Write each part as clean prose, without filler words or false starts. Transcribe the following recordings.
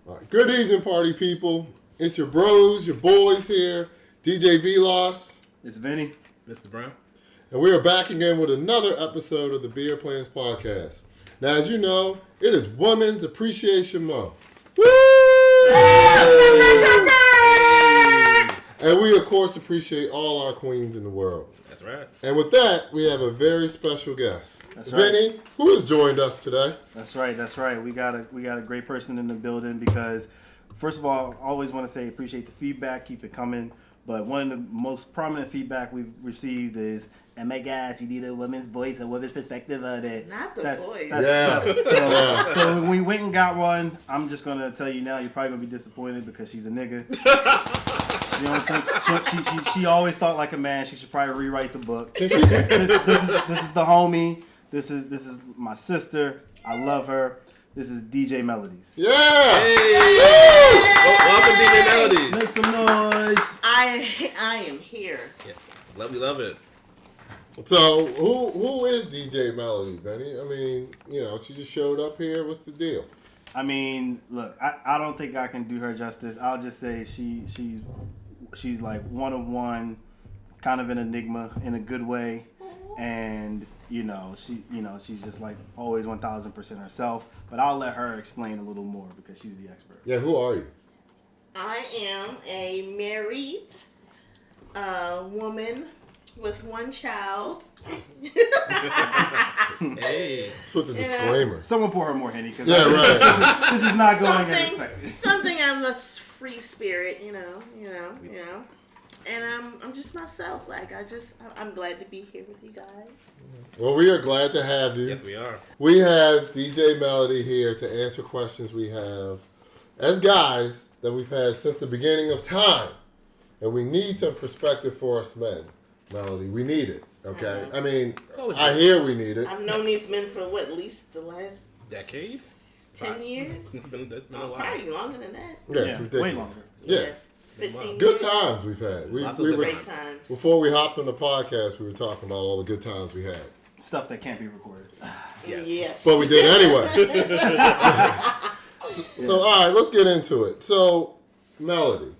All right. Good evening, party people. It's your bros, your boys here, DJ Velos. It's Vinny. Mr. Brown. And we are back again with another episode of the Beer Plans Podcast. Now, as you know, it is Women's Appreciation Month. Woo! And we, of course, appreciate all our queens in the world. That's right. And with that, we have a very special guest. That's right. Vinny, who has joined us today. That's right. We got a great person in the building because, first of all, I always want to say appreciate the feedback, keep it coming. But one of the most prominent feedback we've received is, "Oh my gosh, you need a woman's voice, a woman's perspective on it." Not the voice. So when we went and got one, I'm just gonna tell you now, you're probably gonna be disappointed because she's a nigga. She always thought like a man. She should probably rewrite the book. This is the homie. This is my sister. I love her. This is DJ Melodies. Yeah! Hey! Welcome, DJ Melodies. Make some noise. I am here. Yeah. We love it. So, who is DJ Melody, Benny? I mean, she just showed up here. What's the deal? I mean, look, I don't think I can do her justice. I'll just say she's like one of one, kind of an enigma in a good way, and she's just like always 1,000% herself. But I'll let her explain a little more because she's the expert. Yeah, who are you? I am a married woman with one child. Hey. That's with the disclaimer. Someone pour her more Henny because right. this is not going as expected. Something I'm a free spirit, you know. And I'm just myself. Like I'm glad to be here with you guys. Well, we are glad to have you. Yes, we are. We have DJ Melody here to answer questions we have as guys that we've had since the beginning of time. And we need some perspective for us men, Melody. We need it, okay? I mean, I hear we need it. I've known these men for at least the last decade? 10 years? It's been a while. Probably longer than that. Yeah, it's ridiculous. Way longer. Yeah. 15 Good years. times we've had. We were, great times. Before we hopped on the podcast, we were talking about all the good times we had. Stuff that can't be recorded. Yes. But we did anyway. So, all right, let's get into it. So, Melody,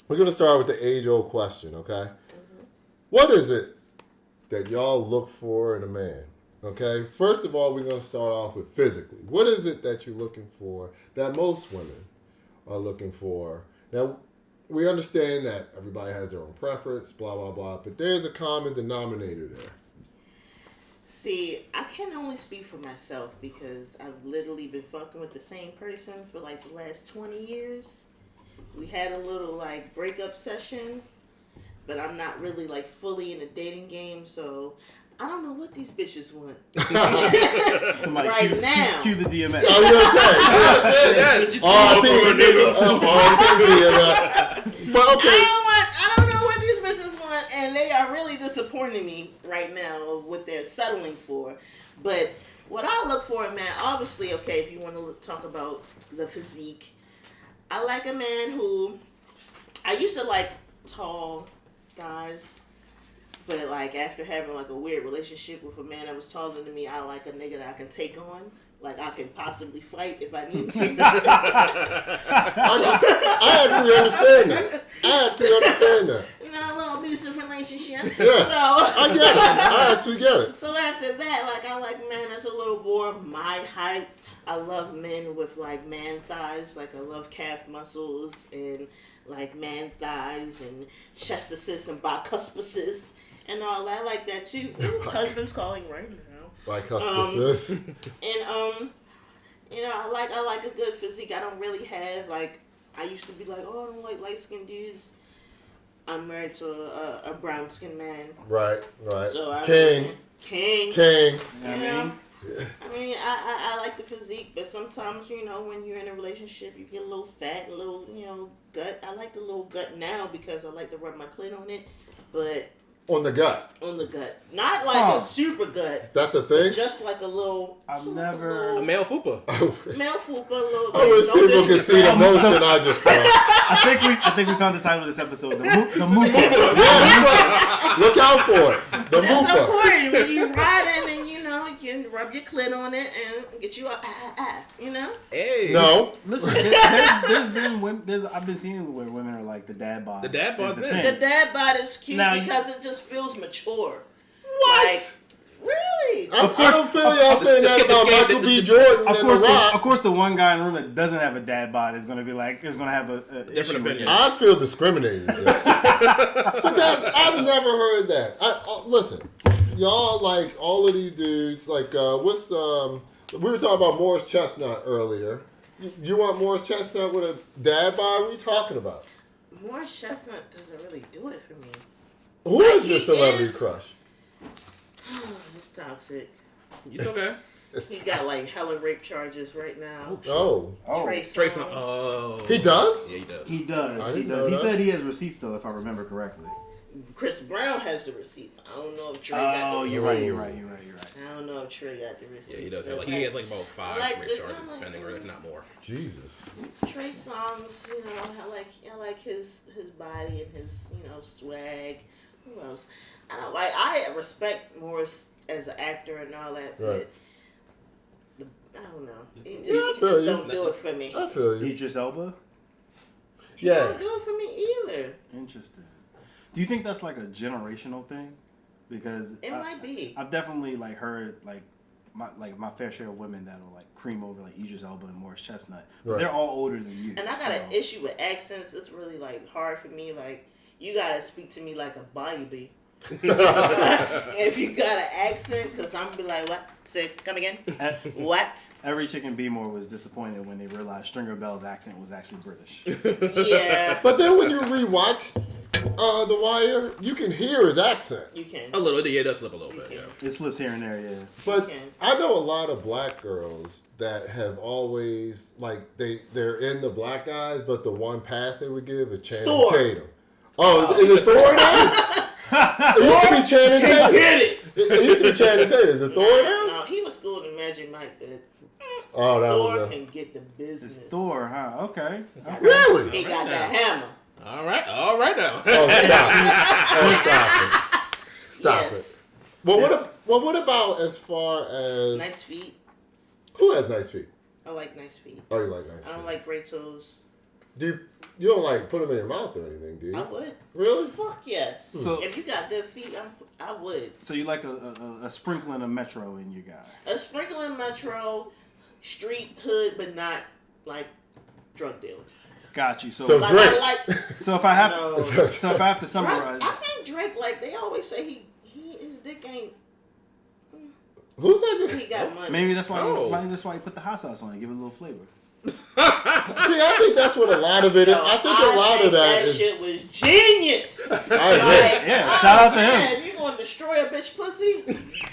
we're going to start with the age-old question, okay? What is it that y'all look for in a man, okay? First of all, we're going to start off with physically. What is it that you're looking for that most women are looking for? Now, we understand that everybody has their own preference, blah, blah, blah, but there's a common denominator there. See, I can only speak for myself because I've literally been fucking with the same person for like the last 20 years. We had a little like breakup session, but I'm not really like fully in the dating game, so I don't know what these bitches want. Somebody right now. Cue the DMX. I was going to say, but okay. I don't know what these bitches want, and they are really disappointing me right now of what they're settling for. But what I look for in a man, obviously, okay, if you want to talk about the physique, I like a man who, I used to like tall guys, but like after having like a weird relationship with a man that was taller than me, I like a nigga that I can take on. Like I can possibly fight if I need to. I actually understand that. A little abusive relationship. Yeah, So I get it. I actually get it. So after that, like I like men that's a little more my height. I love men with like man thighs. Like I love calf muscles and like man thighs and chest assists and bicuspices and all that. I like that too. Ooh, husband's calling right now. Bicuspices. And I like a good physique. I don't really have like I used to be like, oh, I don't like light skinned dudes. I'm married to a brown skinned man. Right. So King. I like the physique, but sometimes, when you're in a relationship, you get a little fat, a little, gut. I like the little gut now because I like to rub my clit on it, but... On the gut? On the gut. Not like a super gut. That's a thing? Just like a little... A male fupa. Male fupa, a little... I wish people could see the motion I just saw. I think we found the title of this episode, the Moopa. Yeah, look out for it. The That's Moopa. important when you riding and, can rub your clit on it and get you a you know? Hey. No. Listen, there's been women. I've been seeing where women are like the dad bod. The dad bod's is the in. thing. The dad bod is cute Now, because it just feels mature. What? Like, really? I don't feel y'all saying that about Michael B. Jordan and The Rock. Of course, the one guy in the room that doesn't have a dad bod is gonna have a issue with it. I feel discriminated. But I've never heard that. Listen, y'all like all of these dudes. Like, we were talking about Morris Chestnut earlier. You want Morris Chestnut with a dad bod? What are you talking about? Morris Chestnut doesn't really do it for me. Who is your celebrity crush? It's toxic. It's okay. He got like hella rape charges right now. Oh. Trey Trey Songz. Oh. He does? Yeah, he does. He does. I He didn't know does. He that. said he has receipts though, if I remember correctly. Chris Brown has the receipts. I don't know if Trey got the Oh, receipts. you're right. I don't know if Trey got the receipts. Yeah, he does. but He has like about 5 like rape the- charges I like pending, the- or if not more. Jesus. Trey Songz, you know, I like his body and his, you know, swag. Who else? I respect Morris as an actor and all that, Right. but I don't know. He just, Yeah, I feel you. don't do it for me. I feel you. Idris Elba. He don't do it for me either. Interesting. Do you think that's like a generational thing? Because It might be. I've definitely like heard my fair share of women that'll like cream over like Idris Elba and Morris Chestnut. But Right. they're all older than you. And I got an issue with accents. It's really like hard for me. Like you gotta speak to me like a baby. If you got an accent, because I'm be like, what? Say, come again? What? Every Chicken Be More was disappointed when they realized Stringer Bell's accent was actually British. Yeah, But then when you rewatch The Wire, you can hear his accent. you can. A little. Yeah, it does slip a little bit. can. Yeah. It slips here and there, yeah. But Okay. I know a lot of black girls that have always, like, they're in the black guys, but the one pass they would give is Channing Thor. Tatum. Oh, is it Thor now? It used to be Channing Tatum. Get it? It used to be Channing Tatum. Is it Thor now? No, he was cool to Magic Mike, but Oh, that Thor was can get the business. It's Thor, huh? Okay. Really? He got Alright that now. hammer. All right now. Oh, stop it. Stop Yes. it. Well, what about as far as... Nice feet. Who has nice feet? I like nice feet. Oh, you like nice I feet. don't like great toes. You don't like put them in your mouth or anything, do you? I would. Really? Fuck yes. So- if you got good feet, I would. So you like a sprinkling of Metro in your guy? A sprinkling metro, street hood, but not like drug dealer. Got you. So So Like Drake. I like. so if I have No. so if I have to Drake, summarize, I think Drake, like they always say, his dick ain't. Who said He that? got money. maybe that's why Oh. maybe that's why you put the hot sauce on it, give it a little flavor. See, I think that's what a lot of it is. No, I think a lot of that is... shit was genius. I agree. Like, Yeah, shout out to man, him. If you gonna destroy a bitch pussy,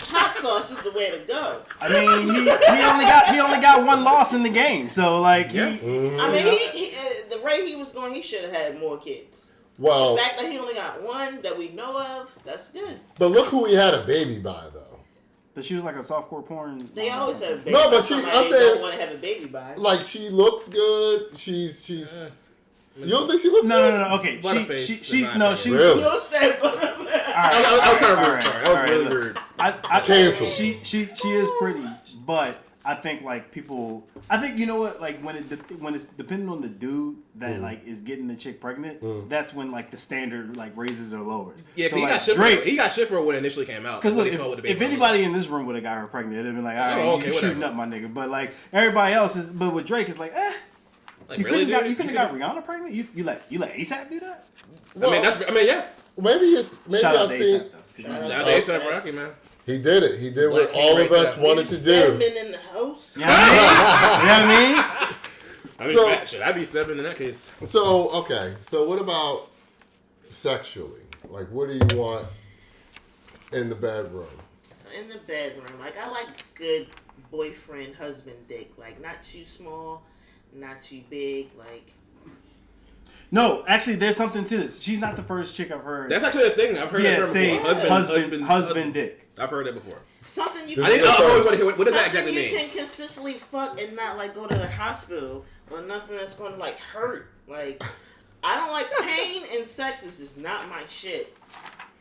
hot sauce is the way to go. I mean, he only got one loss in the game, so like Yeah. I mean, he the rate he was going, he should have had more kids. Well, The fact that he only got one that we know of, that's good. but look who he had a baby by, though. that she was like a softcore porn. They always have a baby. No, but by she- somebody I'm they saying- don't want to have a baby by. Like, she looks good. She's... You don't think she looks good? No. Okay, Butterface, she in my no opinion. she. Really? You know what I'm saying? I was kind of rude. Alright, Sorry, I was alright, really look. rude. I Cancel. She is pretty, but I think like people. I think you know what, like when it's depending on the dude that like is getting the chick pregnant, that's when like the standard like raises or lowers. Yeah, so, he like, got shit Drake. for it. He got shit for it when it initially came out. Because when look, they saw what the baby if mama anybody in this room would have got her pregnant, it'd have been like, all right, Oh, okay, you shooting whatever. up my nigga. But like everybody else is, but with Drake, it's like, Like, you really, couldn't dude? have got Rihanna pregnant. You let ASAP do that? Yeah. Maybe Shout out I've to seen... ASAP though. Shout out to A$AP Rocky, man. He did it. He did what Black all King of right us there. wanted to do. Stedman in the house. You know what I mean? I mean, So- fat shit. I'd be 7 in that case. So, okay. So, what about sexually? Like, what do you want in the bedroom? In the bedroom, like I like good boyfriend husband dick, like not too small, not too big, like. No, actually, there's something to this. She's not the first chick I've heard. That's actually a thing. I've heard that term say before. husband dick. I've heard that before. Something you This I is think the I always first. want to hear what does that something exactly you mean. can consistently fuck and not like go to the hospital or nothing that's going to like hurt. Like I don't like pain and sex is just not my shit.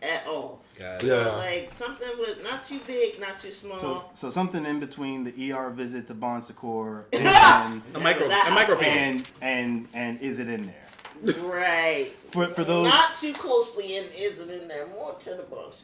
at all. God. Yeah. Like something with not too big, not too small. So something in between the ER visit to Bon Secours and A micro pain. and is it in there? Right. For those Not too closely in, isn't in there. More to the bones.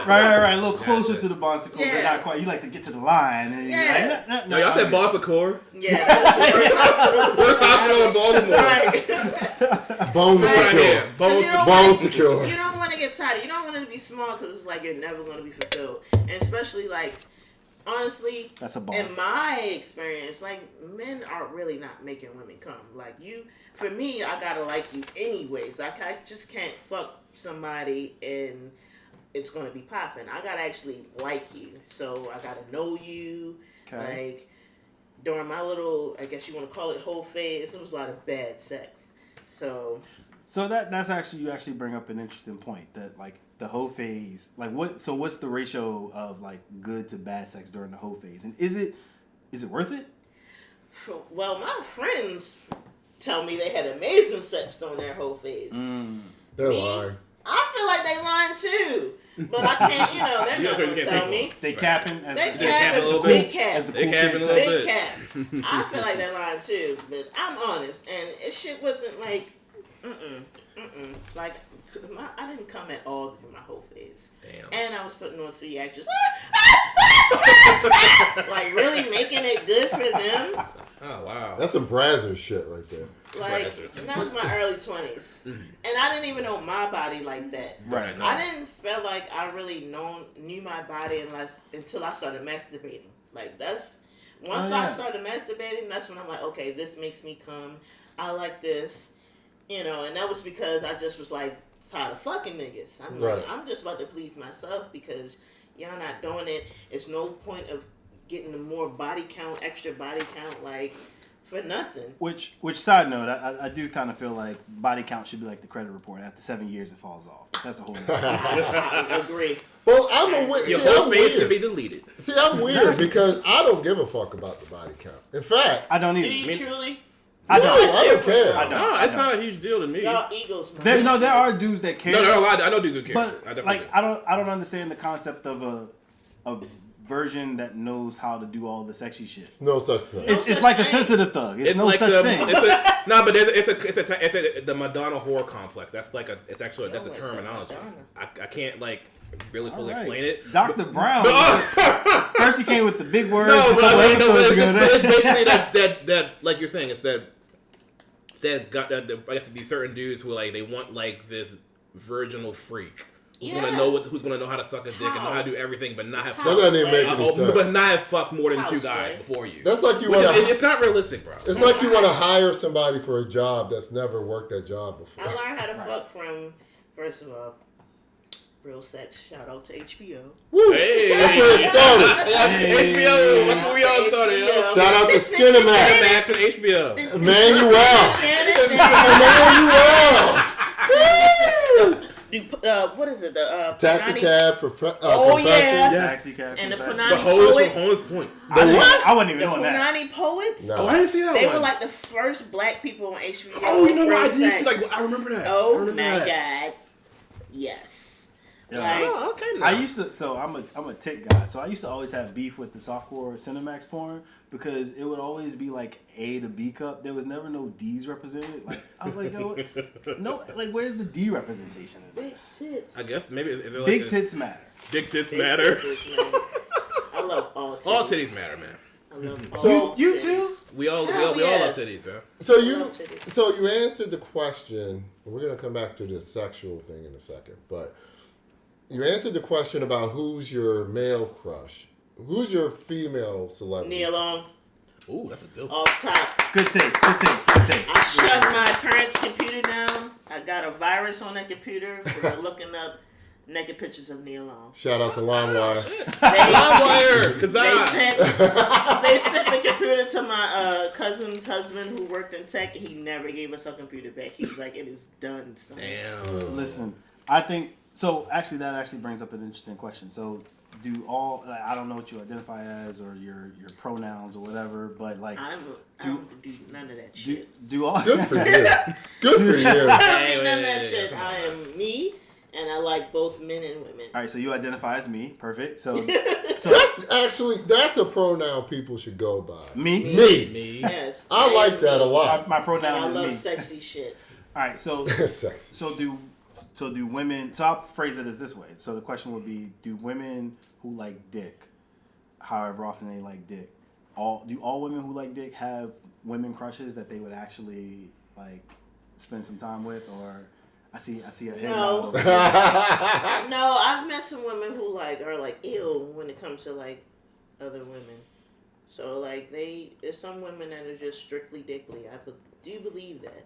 right, a little closer to the Bon Secours, but Yeah. not quite. You like to get to the line, and you're Yeah. like, No, y'all said Bon Secours. Yeah, that's the first hospital. Worst hospital in Baltimore. Right. Bone Right. secure. Yeah, Bone You don't Bone wanna- secure. You don't want to get tired. You don't want it to be small because it's like you're never going to be fulfilled. And especially like, honestly, That's a bar. in my experience, like men are really not making women come. Like for me, I gotta like you anyways. I just can't fuck somebody and it's gonna be popping. I gotta actually like you. So I gotta know you. Okay. Like during my little, I guess you want to call it whole phase, it was a lot of bad sex. So that's actually, you actually bring up an interesting point, that like the hoe phase, like what's the ratio of like good to bad sex during the hoe phase, and is it worth it? well, my friends tell me they had amazing sex during their whole phase. They're Me? lying. I feel like they lying too, but I can't. They're not You gonna can't tell speak me. They capping as They the, cap cap a is little the bit. big cap. as the They cool capping kids a say. little Big bit. cap. I feel like they're lying too, but I'm honest, and it shit wasn't like, like I didn't come at all through my whole phase. Damn. And I was putting on 3 actions, like really making it good for them. Oh wow. That's some Brazzers shit right there. Like Brazzers. that was my early 20s, and I didn't even know my body like that. Right. I didn't feel like I really knew my body until I started masturbating. Like once I started masturbating, that's when I'm like, okay, this makes me come. I like this, and that was because I just was like tired of fucking niggas. I'm Right. like, I'm just about to please myself because y'all not doing it. It's no point of getting the more body count, extra body count, like for nothing. Which side note, I do kind of feel like body count should be like the credit report. After 7 years, it falls off. That's a whole. I agree. Well, I'm a weird. Your See, whole I'm face weird. can be deleted. See, I'm weird because I don't give a fuck about the body count. In fact, I don't Do either. you truly? I no, don't. I don't care. I don't. No, it's not a huge deal to me. Y'all egos. There are dudes that care. No, there are a lot. I know dudes who care. But I definitely like, do. I don't understand the concept of a virgin that knows how to do all the sexy shit. It's no such thing. It's like a sensitive thug. It's no like such thing. It's the Madonna whore complex. That's like that's a terminology. I can't like really fully All right. explain it. Dr. Brown. First he came with the big words. No, a but couple I mean, episodes ago. it's basically that like you're saying, it's that I guess these certain dudes who like they want like this virginal freak who's gonna know how to suck a dick and know how to do everything, but not have That doesn't even make I any hope, sense. but not have fucked more than How 2 guys straight? before you. That's like you Which want is, to. it's not realistic, bro. It's like you want to hire somebody for a job that's never worked that job before. I learned how to fuck from, first of all, real sex. Shout out to HBO. Woo! Hey. That's where it started. HBO, that's where we all started. Yo. HBO. Shout out to Skinemax. Max and HBO. Emmanuel. What is it? The Taxi Punani- cab for Oh, profession. yeah. Taxi cab And the confession. Punani The hose from poets. Holmes Point. I wasn't even The on that. Punani poets. No. Oh, I didn't see that They one. were like the first black people on HBO. Oh, you know what? I Real used sex. to like. I remember that. I Oh remember my that. god. Yes. Yeah. Like, Oh, okay. Now. I used to, so I'm a tick guy, so I used to always have beef with the softcore Cinemax porn because it would always be like A to B cup. There was never no D's represented. Like I was like, yo, no, like where's the D representation in big this? tits. I guess maybe is it like Big this- tits matter. Big tits Big matter. titties, man. I love all titties. All titties matter, man. I love all So- You titties. too? We all Hell we all love yes. titties, huh? So Love titties. you answered the question. We're gonna come back to the sexual thing in a second, but you answered the question about who's your male crush. Who's your female celebrity? Neil Long, Ooh, that's a good one. off top. Good taste. Good taste. Good taste. I shut my parents' computer down. I got a virus on that computer for looking up naked pictures of Neil Long. Shout out to LimeWire. LimeWire, They Kazaa. sent the computer to my cousin's husband who worked in tech, and he never gave us our computer back. He was like, "It is done, son." Damn. Listen, I think so. Actually, that actually brings up an interesting question. So, do all like, I don't know what you identify as or your pronouns or whatever, but like, I don't do none of that shit. do all Good for you. Good for you. I don't Hey, do none of wait, that wait, shit. come I on. am me. and I like both men and women. All right, so you identify as me. Perfect. So That's a pronoun people should go by. me. Me. Yes, I like that a lot. My And pronoun I is love me. sexy shit. All right, so Sexy. so do women? So I'll phrase it as this way. So the question would be: do women who like dick, however often they like dick, do all women who like dick have women crushes that they would actually like spend some time with? Or I see a head nod over here. No, I've met some women who like are like ill when it comes to like other women. So like there's some women that are just strictly dickly. Do you believe that?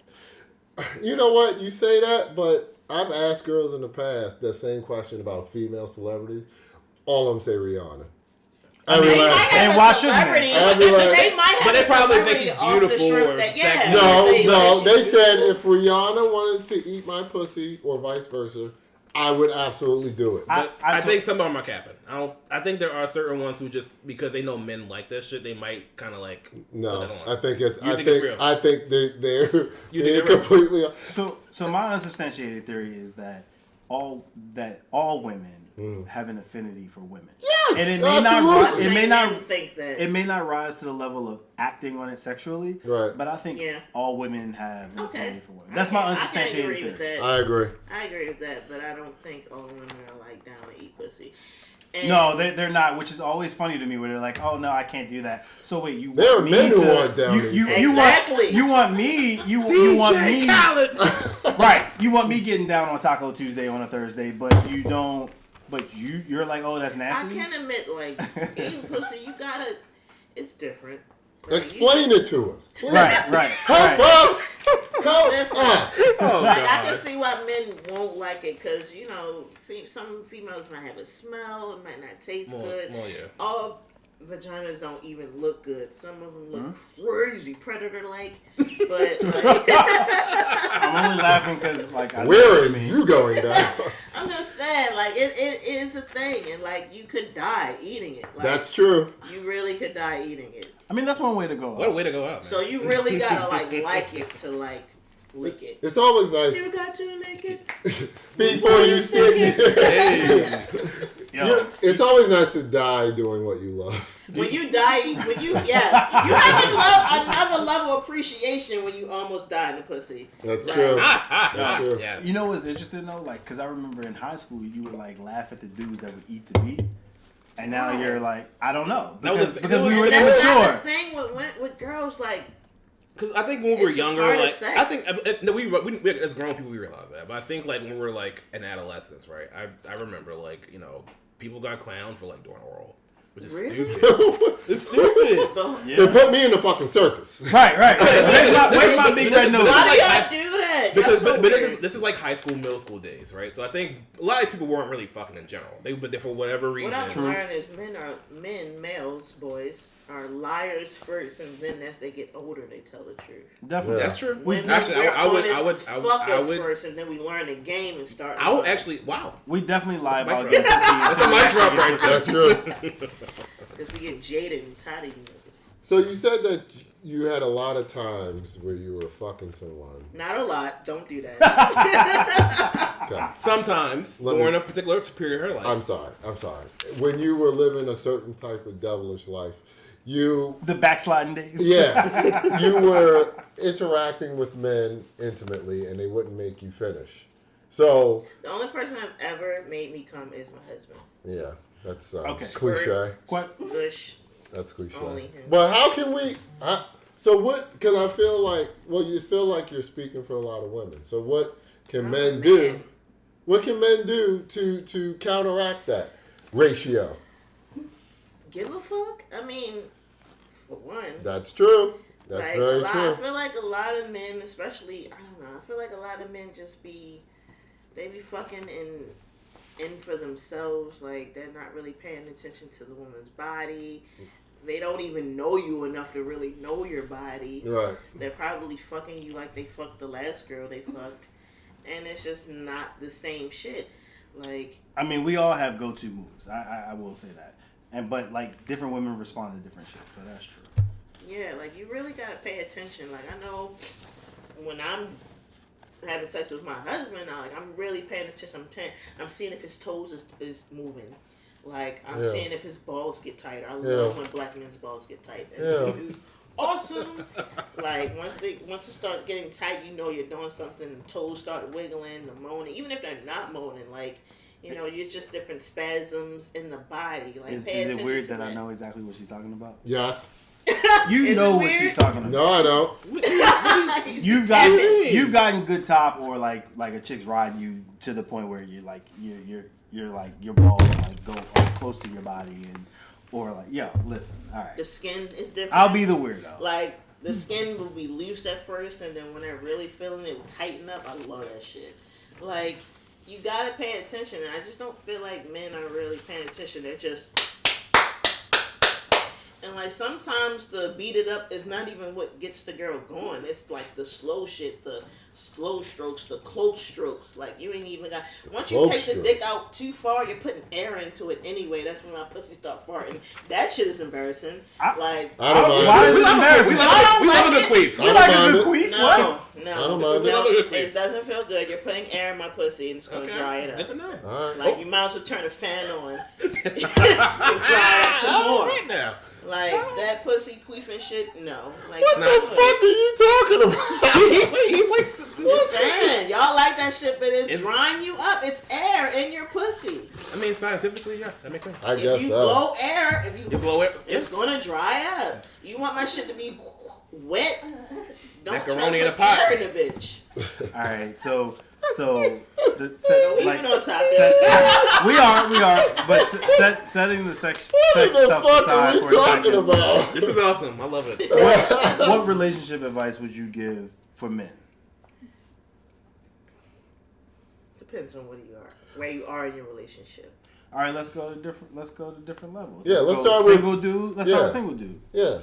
You know what? You say that, but I've asked girls in the past that same question about female celebrities. All of them say Rihanna. They might have why shouldn't they? They might have. But they probably think celebrity she's off the beautiful strip or that- sexy. No, they she's said beautiful. if Rihanna wanted to eat my pussy or vice versa, I would absolutely do it. But I I think some of them are capping. I think there are certain ones who just because they know men like that shit, they might kind of like put that No, on. I think it's. You I think think. it's real? I think they're You think they're real? completely. So my unsubstantiated theory is that all women have an affinity for women. Yes, And it absolutely. may not think that. it may not rise to the level of acting on it sexually. Right. But I think Yeah. all women have an Okay. affinity for women. That's my I can unsubstantiated agree with theory. that. I agree. I agree with that, but I don't think all women are like down to eat pussy. And No, they're not, which is always funny to me when they're like, "Oh no, I can't do that." So wait, you There want are me men who to aren't down to eat pussy. Exactly. you want me you want me Khaled. right? You want me getting down on Taco Tuesday on a Thursday, but you don't. But you're like, "Oh, that's I nasty." can admit, like, eating pussy, you gotta, it's different. Like, Explain it to us, please. Right. Help us. Help Different. us. Oh Like, I can god. see why men won't like it, because, you know, some females might have a smell, it might not taste good. Well, yeah. All vaginas don't even look good. Some of them look crazy, predator-like, but, like, I'm only laughing because like I know Where what are you mean. you going down? I'm just saying, like, it is a thing, and, like, you could die eating it. Like, That's true. You really could die eating it. I mean, that's one way to go. What a way to go out, man. So you really gotta, like it to, like, lick it. It's always nice You got to lick it. before you stick it. Hey. Yo, It's always nice to die doing what you love. When you die, you have another level of appreciation when you almost die in the pussy. That's Right. true. That's true. Yes. you know what's interesting though? Like, cause I remember in high school you would like laugh at the dudes that would eat the meat, and now Why? you're like, I don't know, That was because a- we it were was- That's not immature. the thing with girls, like, Because I think when we were It's younger, part of like sex. I think no, we as grown people we realize that, but I think like when we were like in adolescence, right? I remember like people got clowned for like doing oral, which is Really? stupid. It's stupid. They put me in the fucking circus. Right. Where's my big red nose? Why do Like, y'all do that? Because Y'all so but weird. this is like high school, middle school days, right? So I think a lot of these people weren't really fucking in general. But for whatever reason, What I've learned is males, boys, are liars first, and then as they get older, they tell the truth. Definitely. that's true. Women, Actually, we're I would fuck us first, and then we learn the game and start. I would actually wow. We definitely lie That's about my getting drop. pussy. That's a mic drop right there. That's true. because we get jaded and tired of you niggas. So you said that you had a lot of times where you were fucking someone. Not a lot. Don't do that. Okay. Sometimes Let me- during a particular period of her life. I'm sorry. When you were living a certain type of devilish life, you The backsliding days. you were interacting with men intimately, and they wouldn't make you finish. So The only person I've ever made me come is my husband. yeah, that's Okay. cliche. What? Gush. That's cliche. Only him. But how can we? So what? Because I feel like, you feel like you're speaking for a lot of women. So what can I'm men a do? man. What can men do to counteract that ratio? Give a fuck? I mean, for one. That's true. That's Like, very I true. feel like a lot of men, especially, I don't know, I feel like a lot of men just be fucking in for themselves. Like, they're not really paying attention to the woman's body. They don't even know you enough to really know your body. Right. They're probably fucking you like they fucked the last girl they fucked. And it's just not the same shit. Like, I mean, we all have go-to moves. I will say that. But like different women respond to different shit, so that's true. yeah, like, you really gotta pay attention. Like, I know when I'm having sex with my husband, I'm really paying attention. I'm seeing if his toes is moving. Like, I'm seeing if his balls get tighter. I love when black men's balls get tight. It's awesome. Like, once it starts getting tight, you know you're doing something. The toes start wiggling, the moaning. Even if they're not moaning, like, it's just different spasms in the body. Like, is it weird that I know exactly what she's talking about? Yes. You know what she's talking about. No, I don't. You've gotten good top, or like a chick's riding you to the point where you're like your balls like go close to your body, and or like, yo, listen, all right. The skin is different. I'll be the weirdo. Like, the skin will be loose at first, and then when they're really feeling it, will tighten up. I love that shit. Like, you gotta pay attention, and I just don't feel like men are really paying attention. They're just... And, like, sometimes the beat it up is not even what gets the girl going. It's, like, the slow shit, the slow strokes, the close strokes. Like, you ain't even got... Once you take the dick out too far, you're putting air into it anyway. That's when my pussy start farting. That shit is embarrassing. I don't mind. Why is it embarrassing? We love a good queef. You like a good queef? No. I don't mind No, it. it doesn't feel good. You're putting air in my pussy, and it's going to dry it Good to up. know. All right. Like, you might as well turn the fan on and dry it up some more. Right now. Like, that pussy queefing shit, no. Like, What the fuck are you talking about? Wait, he's like... Just saying, y'all like that shit, but it's drying you up. It's air in your pussy. I mean, scientifically, yeah, that makes sense. I guess If you so. blow air, if you blow it, it's gonna dry up. You want my shit to be wet? Don't Macaroni try in a to put pot. air in a bitch. All right, so Even on topic. we are, but setting the sex What the stuff fuck aside are for we a talking second. about? This is awesome. I love it. What relationship advice would you give for men? Depends on where you are in your relationship. All right, let's go to different levels. Yeah, let's go start with- single dude. Let's start with single dude. Yeah.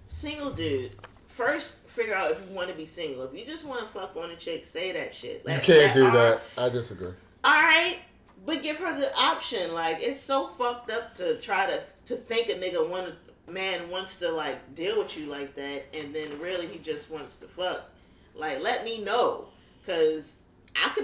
Single dude. First, figure out if you want to be single. If you just want to fuck on a chick, say that shit. You can't do that. I disagree. All right, but give her the option. Like, it's so fucked up to try to think a man wants to like deal with you like that, and then really he just wants to fuck. Like, let me know, cause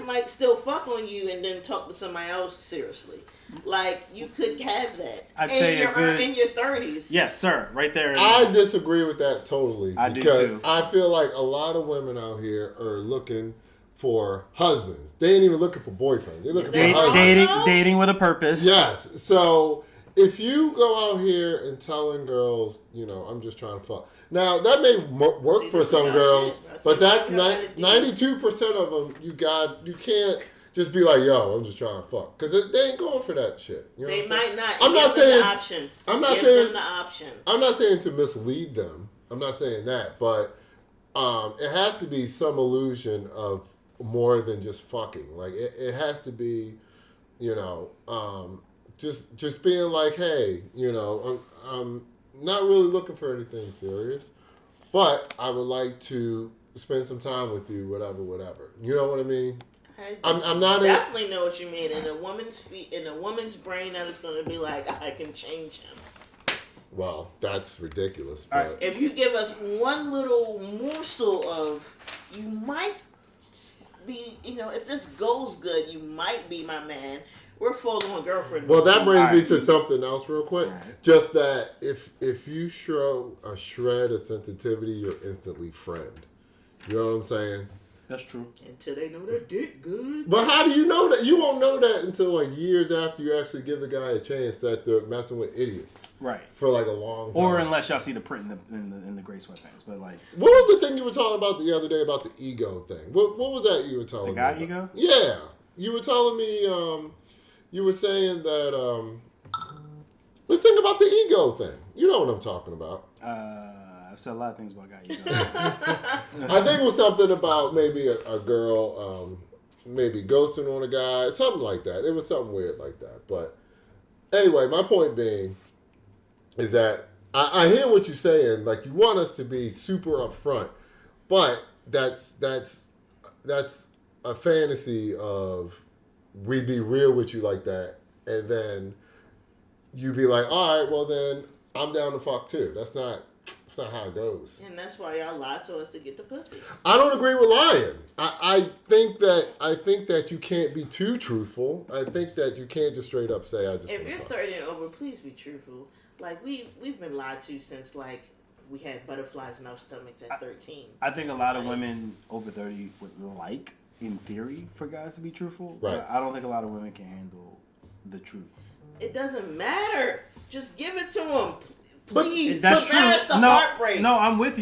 might still fuck on you and then talk to somebody else seriously. Like, you could have that. I'd say in your 30s. Yes, sir. Right there. I disagree with that totally. I do because too. I feel like a lot of women out here are looking for husbands. They ain't even looking for boyfriends. They're looking for husbands. Dating with a purpose. Yes. So if you go out here and telling girls, I'm just trying to fuck. Now, that may work for some girls, but that's 92% of them. You can't just be like, yo, I'm just trying to fuck. Because they ain't going for that shit. You know They might not. I'm not saying the option. I'm not Give saying them the option. I'm not saying to mislead them. I'm not saying that, but it has to be some illusion of more than just fucking. Like it has to be, just being like, hey, I'm not really looking for anything serious, but I would like to spend some time with you, whatever. You know what I mean? I'm not definitely know what you mean. In a woman's brain, that is going to be like, I can change him. Well, that's ridiculous. All But right. If you give us one little morsel of, you might be, if this goes good, you might be my man. We're full-on girlfriend. well, that brings me Alright. to something else real quick. Just that if you show a shred of sensitivity, you're instantly friend. You know what I'm saying? That's true. Until they know their dick good. But how do you know that? You won't know that until like years after you actually give the guy a chance that they're messing with idiots Right. for like a long time. Or unless y'all see the print in the gray sweatpants, but like What was the thing you were talking about the other day about the ego thing? What was that you were telling the me? guy about? ego. Yeah, you were telling me. You were saying that the thing about the ego thing. You know what I'm talking about. I've said a lot of things about guy ego. I think it was something about maybe a girl maybe ghosting on a guy, something like that. It was something weird like that. But anyway, my point being is that I hear what you're saying. Like, you want us to be super upfront, but that's a fantasy of we be real with you like that, and then you be like, all right, well then I'm down to fuck too. That's not That's not how it goes. And that's why y'all lie to us to get the pussy. I don't agree with lying. I think that you can't be too truthful. I think that you can't just straight up say I just. If you're 30 and over, please be truthful. Like we've been lied to since like we had butterflies in our stomachs at 13. I think a lot of women over 30 would like, in theory, for guys to be truthful. Right. But I don't think a lot of women can handle the truth. It doesn't matter. Just give it to them. But Please. That's true. The heartbreak. No, I'm with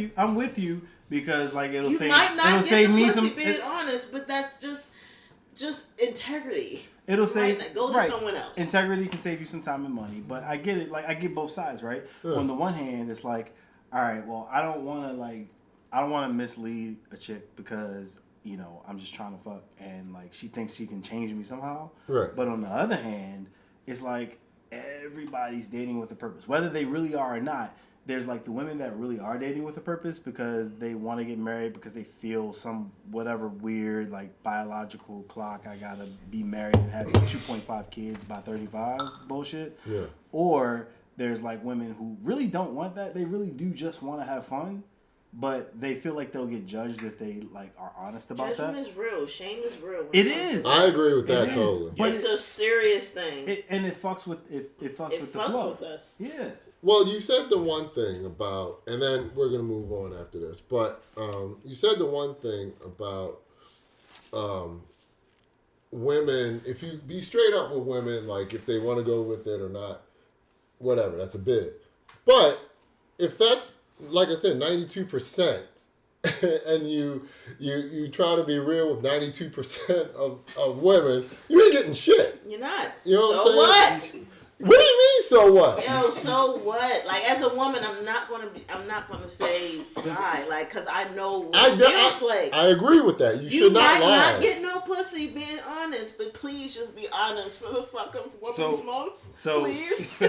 you because like it'll You say might not it'll get save the me pussy some. being honest, but that's just integrity. It'll say go to someone else. Integrity can save you some time and money, but I get it. Like I get both sides, right? Yeah. On the one hand, it's like, all right, well, I don't want to mislead a chick because I'm just trying to fuck, and like she thinks she can change me somehow. Right. But on the other hand, it's like everybody's dating with a purpose, whether they really are or not. There's like the women that really are dating with a purpose because they want to get married because they feel some whatever weird like biological clock. I gotta be married and have 2.5 kids by 35 bullshit. Yeah. Or there's like women who really don't want that. They really do just want to have fun, but they feel like they'll get judged if they like are honest about Judgment that. is real. Shame is real. It is. I agree with that It is. totally. But It's a serious thing. it fucks with it fucks It with the fucks flow. with us. Yeah. Well, you said the one thing about, and then we're gonna move on after this. But you said the one thing about women. If you be straight up with women, like if they want to go with it or not, whatever. That's a bit. But if that's like I said, 92%, and you try to be real with 92% of women, you ain't getting shit. You're not. You know so what I'm saying? what? What do you mean? So what? Yo, so what? Like as a woman, I'm not gonna say lie, like, cause I know what it feels like. I agree with that. You should not might lie. not get no pussy being honest, but please just be honest for the fucking women's month. Please. For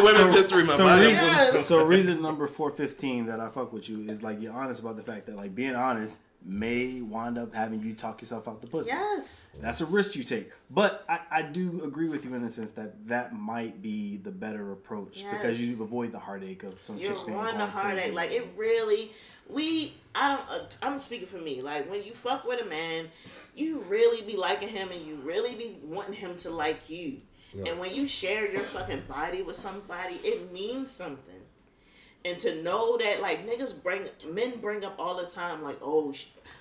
Women's History Month. So reason number 415 that I fuck with you is like you're honest about the fact that like being honest may wind up having you talk yourself out the pussy. Yes. That's a risk you take. But I do agree with you in the sense that might be the better approach because you avoid the heartache of some chick being You're on the heartache. crazy. Like it really, I'm speaking for me. Like when you fuck with a man, you really be liking him and you really be wanting him to like you. Yeah. And when you share your fucking body with somebody, it means something. And to know that, like, men bring up all the time, like, oh,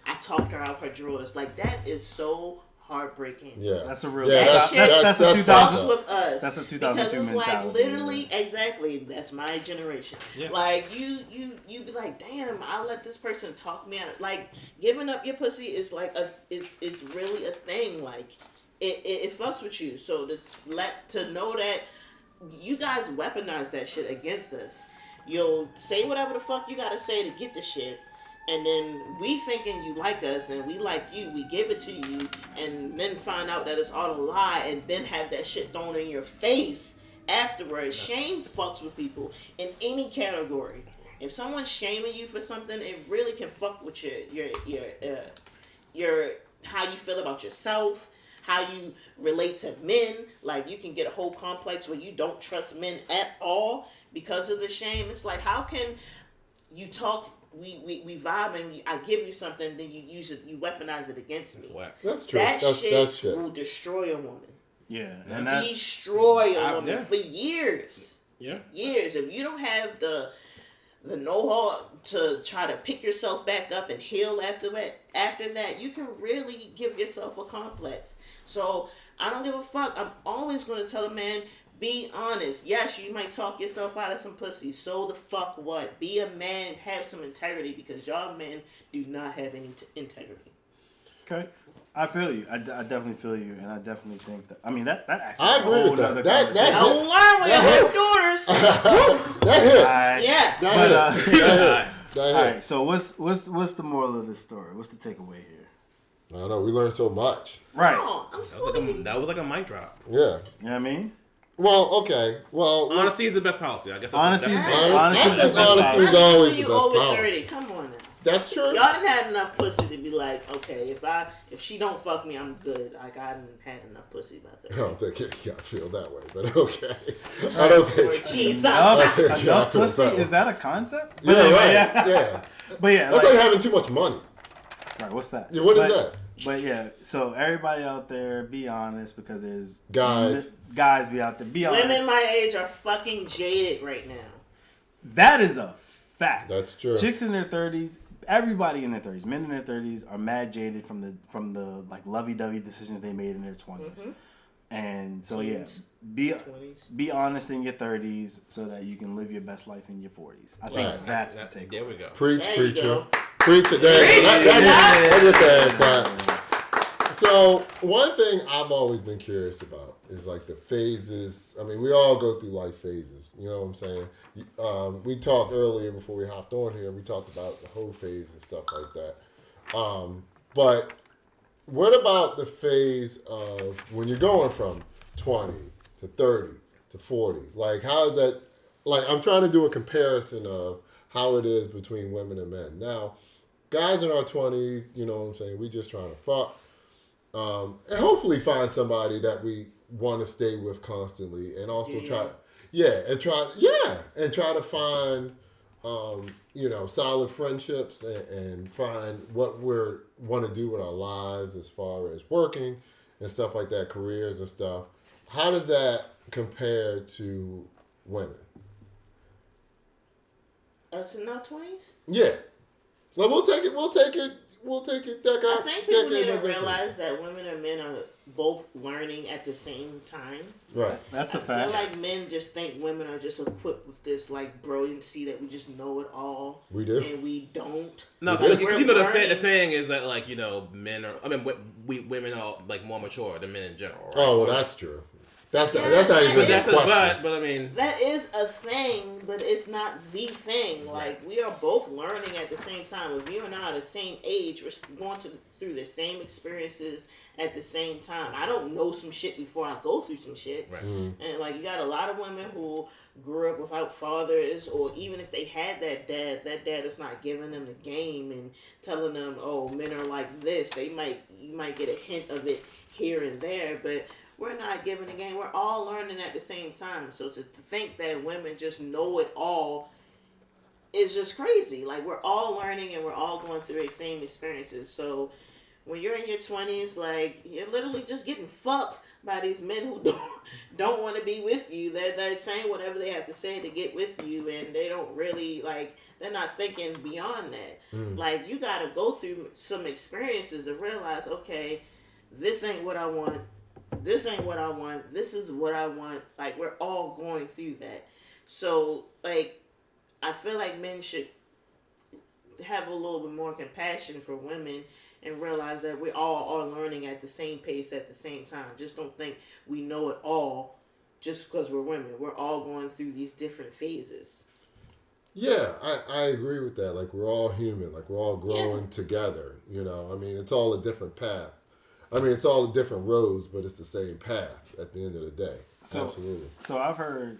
I talked her out her drawers. Like, that is so heartbreaking. Yeah. That's a real... Yeah, that's a 2000... with us. That's a 2002 because it's mentality. like, literally, exactly, that's my generation. Yeah. Like, you be like, damn, I'll let this person talk me out. Like, giving up your pussy is like, it's really a thing. Like, it fucks with you. So to know that you guys weaponize that shit against us. You'll say whatever the fuck you gotta say to get the shit, and then we thinking you like us and we like you, we give it to you, and then find out that it's all a lie, and then have that shit thrown in your face afterwards. Shame fucks with people in any category. If someone's shaming you for something, it really can fuck with your how you feel about yourself, how you relate to men. Like you can get a whole complex where you don't trust men at all. Because of the shame, it's like, how can you talk? We vibe and I give you something, then you use it, you weaponize it against me. That's true. That that's shit will destroy a woman. Yeah, and that's destroy a woman for years. Yeah, years. If you don't have the know-how to try to pick yourself back up and heal after that, you can really give yourself a complex. So I don't give a fuck. I'm always going to tell a man, be honest. Yes, you might talk yourself out of some pussy. So the fuck what? Be a man. Have some integrity because y'all men do not have any integrity. Okay. I feel you. I definitely feel you, and I definitely think that. I mean, that actually. I agree with that. Don't learn when you have daughters. That hits. Yeah. That hits. All right. So what's the moral of this story? What's the takeaway here? I don't know. We learned so much. Right. Oh, I'm that was like a mic drop. Yeah. You know what I mean? Well, okay. Well, Honesty is the best policy. I guess Honesty is- that's honesty I is think the best honesty is policy. always when the you best over policy. 30, come on now. That's true. Y'all done had enough pussy to be like, okay, if she don't fuck me, I'm good. Like I done had enough pussy by 30. I don't think it got feel that way, but okay. I don't think. Jesus. Enough pussy? Is that a concept? Yeah, But anyway, right. Yeah. But yeah, That's like having too much money. right, what's that? Yeah, what is that? But yeah, so everybody out there, be honest, because there's Guys be out there. Be honest. Women my age are fucking jaded right now. That is a fact. That's true. Chicks in their 30s, everybody in their 30s, men in their 30s are mad jaded from the like lovey-dovey decisions they made in their 20s. And so Teens. yeah, 20s. be honest in your 30s so that you can live your best life in your 40s. I think Right. that's the take. There we go. Preach, There you preacher. go. Preach it. So one thing I've always been curious about is like the phases. I mean, we all go through life phases. You know what I'm saying? We talked earlier before we hopped on here. We talked about the whole phase and stuff like that. But what about the phase of when you're going from 20 to 30 to 40? Like, how is that? Like, I'm trying to do a comparison of how it is between women and men. Now, guys in our 20s, you know what I'm saying, we just trying to fuck. And hopefully find somebody that we want to stay with constantly, and also try to find solid friendships and find what we want to do with our lives as far as working and stuff like that, careers and stuff. How does that compare to women? Us in our 20s? Yeah. So we'll take it. I think people need to realize that women and men are both learning at the same time. Right. That's a I fact. feel like men just think women are just equipped with this like brilliancy that we just know it all. We do. And we don't. No, Like, because we're you know the learning- saying is that like men are. I mean, women are like more mature than men in general. Right? Oh, well, that's true. That's not even But a that's question. but I mean, That is a thing, but it's not the thing. Like, we are both learning at the same time. If you and I are the same age, we're going through the same experiences at the same time. I don't know some shit before I go through some shit. right. And, like, you got a lot of women who grew up without fathers, or even if they had that dad is not giving them the game and telling them, oh, men are like this. You might get a hint of it here and there, but we're not giving the game. We're all learning at the same time. So to think that women just know it all is just crazy. Like, we're all learning and we're all going through the same experiences. So when you're in your 20s, like, you're literally just getting fucked by these men who don't want to be with you. They're saying whatever they have to say to get with you, and they don't really, like, they're not thinking beyond that. Like, you got to go through some experiences to realize, okay, this ain't what I want. This ain't what I want. This is what I want. Like, we're all going through that. So, like, I feel like men should have a little bit more compassion for women and realize that we all are learning at the same pace at the same time. Just don't think we know it all just because we're women. We're all going through these different phases. Yeah, I agree with that. Like, we're all human. Like, we're all growing together. You know, I mean, it's all a different path. I mean, it's all the different roads, but it's the same path at the end of the day. So, Absolutely. So I've heard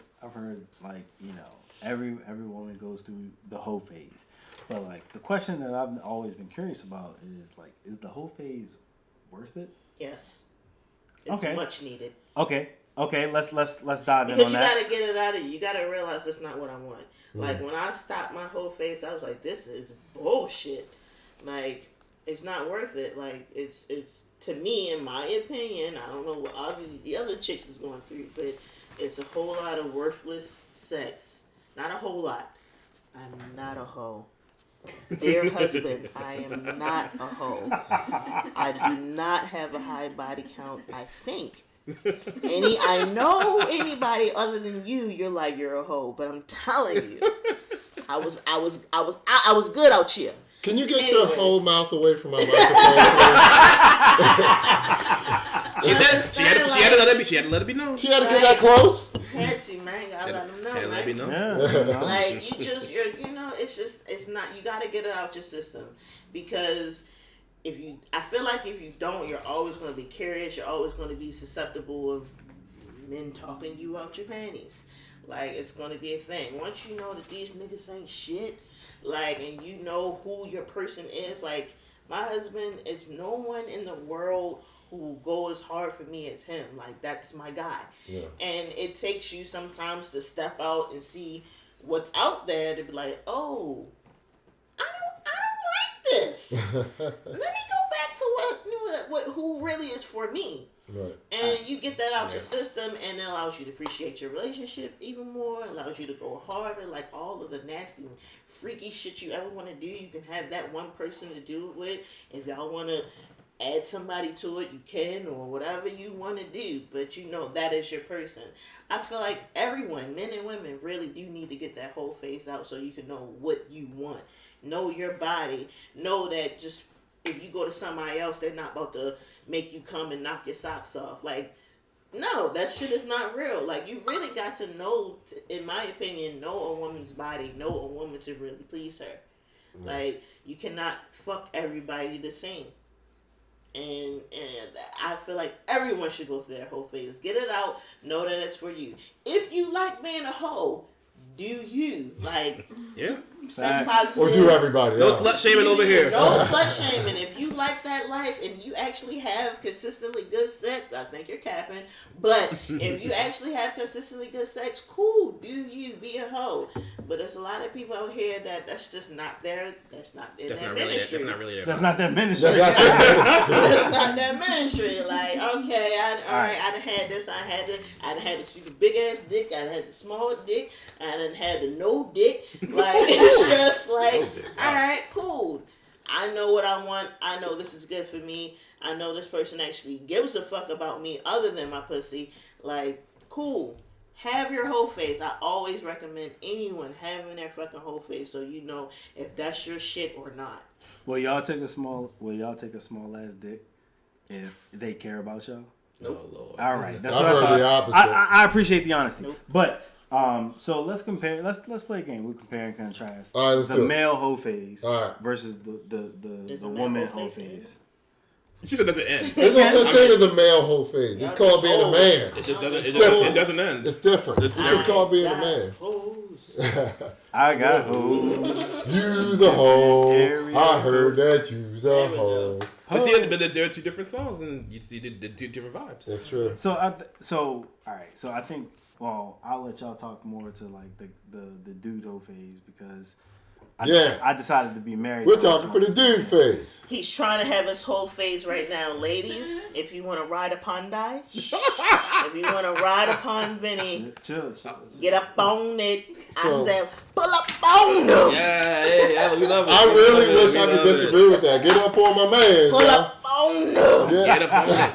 like, you know, every woman goes through the hoe phase. But like the question that I've always been curious about is like, is the hoe phase worth it? Yes. It's Okay. much needed. Okay, let's dive in Because on you that. gotta get it out of you. You gotta realize that's not what I want. Like, when I stopped my whole face, I was like, this is bullshit. Like, it's not worth it. Like, it's to me, in my opinion, I don't know what the other chicks is going through, but it's a whole lot of worthless sex. Not a whole lot. I'm not a hoe. Dear husband, I am not a hoe. I do not have a high body count, I think. I know anybody other than you, you're like, you're a hoe, but I'm telling you, I was good out here. Can you get Anyways. your whole mouth away from my microphone? She had to let it be known. She had to get that close? Had to, man. Gotta let them know, Had to let it be man. known. Yeah. Like, it's not, you gotta get it out your system. Because I feel like if you don't, you're always going to be curious. You're always going to be susceptible of men talking you out your panties. Like, it's going to be a thing. Once you know that these niggas ain't shit, like, and you know who your person is, like, my husband, it's no one in the world who goes as hard for me as him. Like, that's my guy. Yeah. And it takes you sometimes to step out and see what's out there to be like, oh, I don't like this. Let me go back to who really is for me. Right. And you get that out your system, and it allows you to appreciate your relationship even more. It allows you to go harder. Like, all of the nasty, freaky shit you ever want to do, you can have that one person to do it with. If y'all want to add somebody to it, you can, or whatever you want to do. But you know that is your person. I feel like everyone, men and women, really do need to get that whole face out so you can know what you want. Know your body. Know that just if you go to somebody else, they're not about to make you come and knock your socks off. Like, no, that shit is not real. Like, you really got to know, in my opinion, know a woman's body, know a woman to really please her. Mm-hmm. Like, you cannot fuck everybody the same. And I feel like everyone should go through their whole phase. Get it out. Know that it's for you. If you like being a hoe, do you. Like, yeah. Sex positive. Or do everybody. No slut shaming over here. No slut shaming. If you like that life and you actually have consistently good sex, I think you're capping. But if you actually have consistently good sex, cool. Do you be a hoe? But there's a lot of people out here that's just not there. That's not in their ministry. That's not their ministry. That's not their ministry. Like, okay, I done had this. I done had the super big ass dick. I done had the small dick. I done had the no dick. Like, it's just like, all right, cool. I know what I want. I know this is good for me. I know this person actually gives a fuck about me other than my pussy. Like, cool. Have your whole face. I always recommend anyone having their fucking whole face so you know if that's your shit or not. Will y'all take a small ass dick if they care about y'all? Nope. Oh, Lord. All right. That's I've what I heard thought. the opposite. I appreciate the honesty. Nope. But so let's compare. Let's play a game. We compare and contrast. All right, let's the do it. male hoe phase versus the woman hoe phase. She said it doesn't end. There's no such thing as a male whole phase. It's called being a man. It just doesn't. It doesn't end. It's different. It's just called being a man. I got hoes. You's a hoe. I heard that you's a hoe. But see, there are two different songs, and you see the two different vibes. That's true. So all right. So I think. Well, I'll let y'all talk more to like the dude hoe phase because I decided to be married. We're talking for the dude phase. He's trying to have his whole phase right now. Ladies, if you want to ride upon Die, if you want to ride upon Vinny, chill. get up on it. I said, pull up on him. Yeah, we love it. I really wish I could disagree with that. Get up on my man. Pull up on him. Get up on it.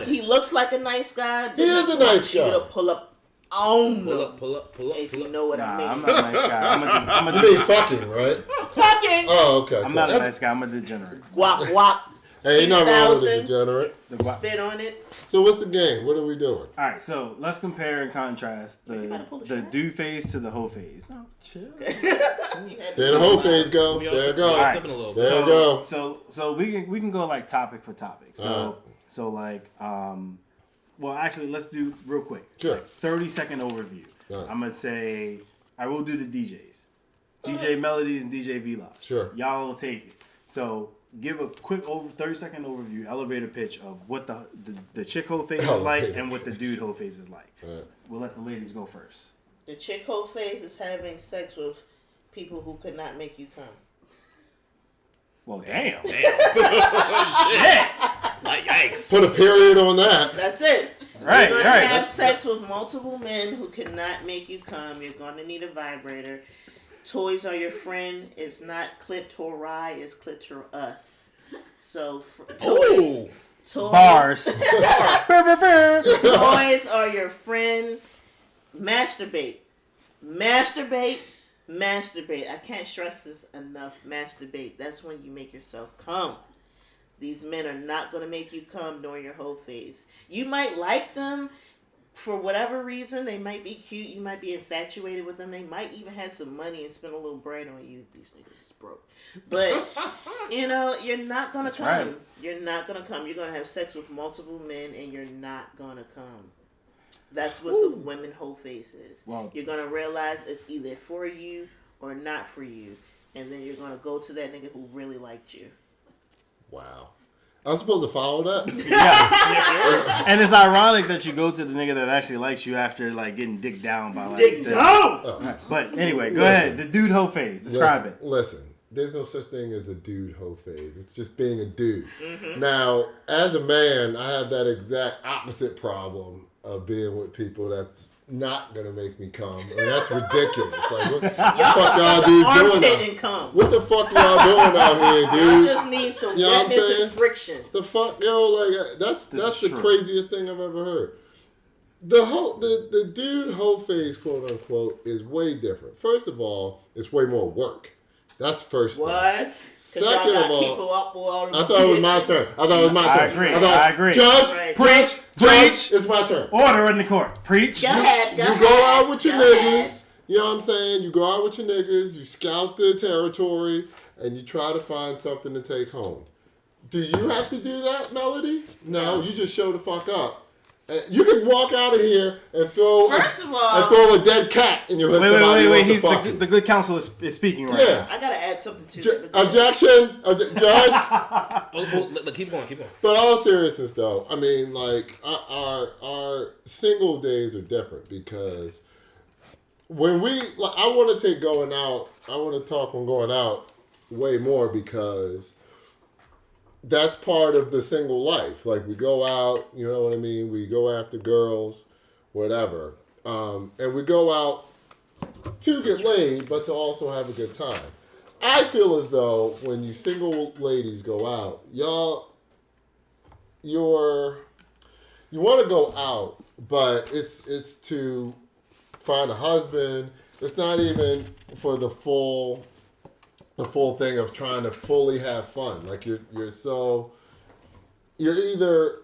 He looks like a nice guy. But He is a nice guy. You to pull up on him. Pull up. If you know what I mean. I'm not a nice guy. You mean fucking, right? Fucking. Oh, okay. I'm not a nice guy. I'm a degenerate. Guap. Hey, you're not wrong with the degenerate. Spit on it. So what's the game? What are we doing? All right, so let's compare and contrast the dude phase to the hoe phase. No, chill. There the hoe phase go. There it go. Right. There it go. So we can go like topic for topic. So like well actually let's do real quick. Sure. Like 30-second overview. I'm gonna say I will do the DJs, DJ Melodies and DJ Vlog. Sure. Y'all will take it. So give a quick 30-second overview, elevator pitch of what the chick hoe phase is like and what the dude hoe phase is like. Right. We'll let the ladies go first. The chick hoe phase is having sex with people who could not make you come. Well, damn. Shit. Yikes. Put a period on that. That's it. Right, You're going right. to have sex with multiple men who cannot make you come. You're going to need a vibrator. Toys are your friend. It's not clitori, it's clitorus. So, toys. Bars. Toys are your friend. Masturbate. I can't stress this enough. Masturbate. That's when you make yourself come. These men are not going to make you come during your whole phase. You might like them for whatever reason. They might be cute. You might be infatuated with them. They might even have some money and spend a little bread on you. These niggas is broke. But, you're not going to come. Right. You're not going to come. You're going to have sex with multiple men and you're not going to come. That's what the women whole face is. Wow. You're gonna realize it's either for you or not for you, and then you're gonna go to that nigga who really liked you. Wow. I was supposed to follow that? Yes. And it's ironic that you go to the nigga that actually likes you after like getting dicked down by like Dick this. down. Oh. But anyway, go ahead. The dude hoe phase. Describe it. Listen, there's no such thing as a dude hoe phase. It's just being a dude. Now, as a man, I have that exact opposite problem of being with people that's not gonna make me come. I mean, that's ridiculous. Like, what the fuck y'all dudes doing Armpit and out? cum. What the fuck y'all doing out here, You dude? just need some You know what I'm wetness saying? and friction. The fuck, yo, like that's is the true. craziest thing I've ever heard. The dude hoe phase, quote unquote, is way different. First of all, it's way more work. That's the first thing. What? Second of all, keep up with all I thought it was my turn. I agree. thought, I agree. Judge, Right. preach, Preach. It's my turn. Order in the court. Preach. Go ahead. You go out with your Go ahead. niggas. You know what I'm saying? You go out with your niggas. You scout the territory, and you try to find something to take home. Do you have to do that, Melody? No, you just show the fuck up. And you can walk out of here and throw First of all, throw a dead cat in your hood. Wait. He's fuck the good counsel is speaking right Yeah. I gotta add something to it. Objection, Judge. Keep going. But all seriousness, though, I mean, like our single days are different because when I want to take going out. I want to talk on going out way more because that's part of the single life. Like, we go out, you know what I mean? We go after girls, whatever. And we go out to get laid, but to also have a good time. I feel as though when you single ladies go out, you want to go out, but it's to find a husband. It's not even for the full thing of trying to fully have fun. Like, you're either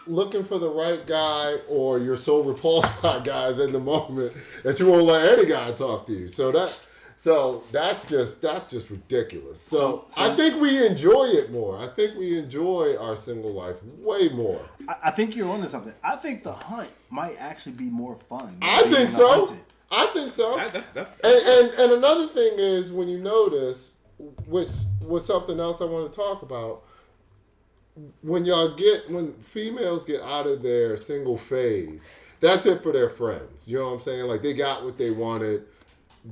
looking for the right guy or you're so repulsed by guys in the moment that you won't let any guy talk to you. So that's just ridiculous. So I think we enjoy it more. I think we enjoy our single life way more. I think you're onto something. I think the hunt might actually be more fun. I think so. And another thing is, when you notice, which was something else I want to talk about, when females get out of their single phase, that's it for their friends. You know what I'm saying? Like, they got what they wanted.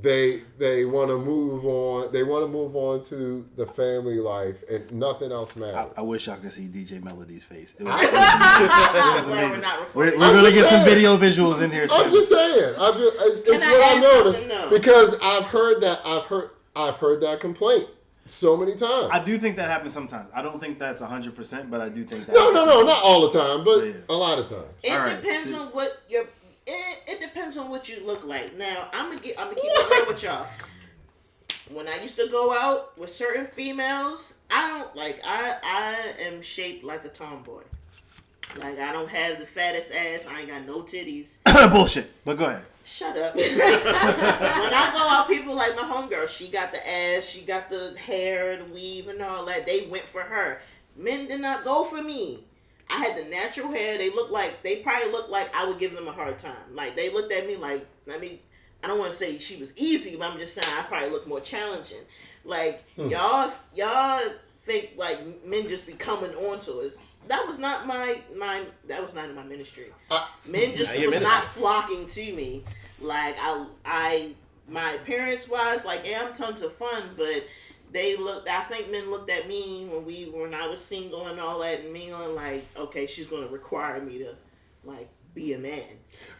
They want to move on. They want to move on to the family life, and nothing else matters. I wish y'all could see DJ Melody's face. It was Well, we're amazing. not We're recording. going to get some saying. video visuals in here soon. I'm just saying. It's I what I add noticed something, though? because I've heard that complaint so many times. I do think that happens sometimes. I don't think that's 100%, but I do think that No, happens not all the time, but Yeah. a lot of times. It All right. depends on what your. It depends on what you look like. Now, I'm gonna keep it real with y'all. When I used to go out with certain females, I am shaped like a tomboy. Like, I don't have the fattest ass. I ain't got no titties. Bullshit. But go ahead. Shut up. When I go out, people like my homegirl. She got the ass. She got the hair, the weave, and all that. They went for her. Men did not go for me. I had the natural hair. They probably looked like I would give them a hard time. Like, they looked at me like, I don't want to say she was easy, but I'm just saying I probably look more challenging. Like, y'all think like men just be coming on to us. That was not that was not in my ministry. Men just was not flocking to me. Like, my appearance wise, like, yeah, I'm tons of fun, but I think men looked at me when I was single and all that, and mingling, like, okay, she's gonna require me to, like, be a man.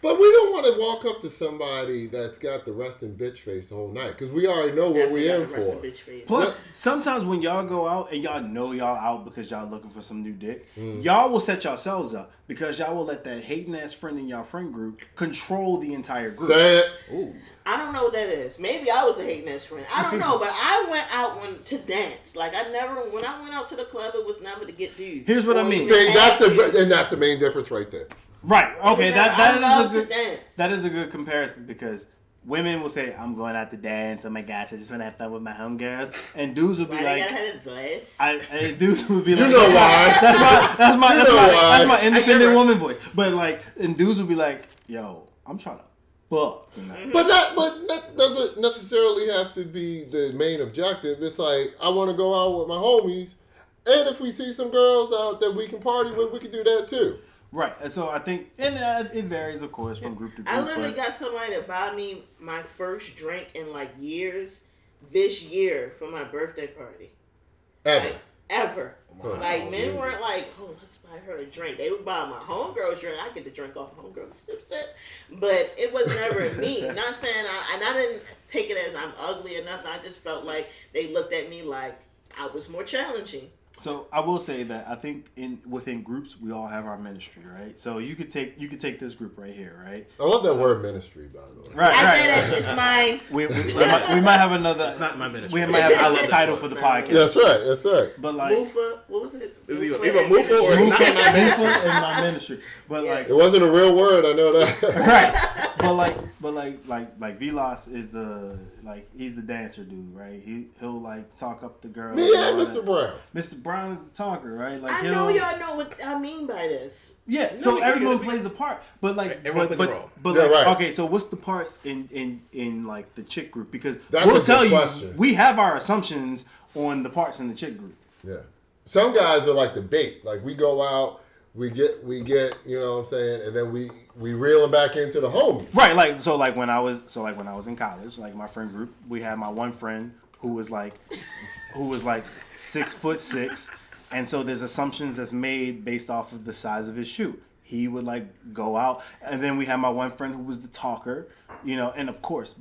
But we don't want to walk up to somebody that's got the resting bitch face the whole night, because we already know what we're in for. Plus, sometimes when y'all go out and y'all know y'all out because y'all looking for some new dick, y'all will set yourselves up because y'all will let that hating ass friend in y'all friend group control the entire group. Say it. Ooh. I don't know what that is. Maybe I was a hating ass friend. I don't know, but I went out to dance. Like, when I went out to the club, it was never to get dudes. Here's what I mean. See, that's the main difference right there. Right. Okay. I love to That is a good comparison because women will say, "I'm going out to dance. Oh my gosh, I just want to have fun with my homegirls," and dudes will be Why like, they gotta have advice? and dudes will be You like, know why? That's my independent woman voice. But like, and dudes will be like, "Yo, I'm trying to fuck tonight." But that doesn't necessarily have to be the main objective. It's like, I want to go out with my homies, and if we see some girls out that we can party with, we can do that too. Right. And so I think, and it varies, of course, from group to group. I literally got somebody to buy me my first drink in like years this year for my birthday party. Ever. Like, ever. Wow. Like, men Jesus. weren't like, oh, let's buy her a drink. They would buy my homegirl's drink. I get to drink off homegirl's tip. But it was never me. Not saying I didn't take it as I'm ugly or nothing. I just felt like they looked at me like I was more challenging. So I will say that I think within groups we all have our ministry, right? So you could take this group right here, right? I love that word ministry, by the way. Right. I get it. It's mine. We might have another. It's not my ministry. We might have a title for the podcast. That's right. That's right. But like, Mufa, what was it? Is it either Mufa or it's not in my ministry? in my ministry. But like, It wasn't a real word, I know that. right. But like Vilas is he's the dancer dude, right? He'll like talk up the girl. Yeah, Mr. Brown. Mr. Brown is the talker, right? Like I know y'all know what I mean by this. Yeah, No, so you're everyone gonna be- plays a part, but like, Everyone plays a role. But Yeah, like, right. okay, so what's the parts in like the chick group? Because That's we'll a good tell you, question. we have our assumptions on the parts in the chick group. Yeah. Some guys are like the bait. Like, we go out, we get, you know what I'm saying, and then we reel them back into the homie. Right, like when I was in college, like my friend group, we had my one friend who was like 6'6", and so there's assumptions that's made based off of the size of his shoe. He would like go out, and then we had my one friend who was the talker, you know, and of course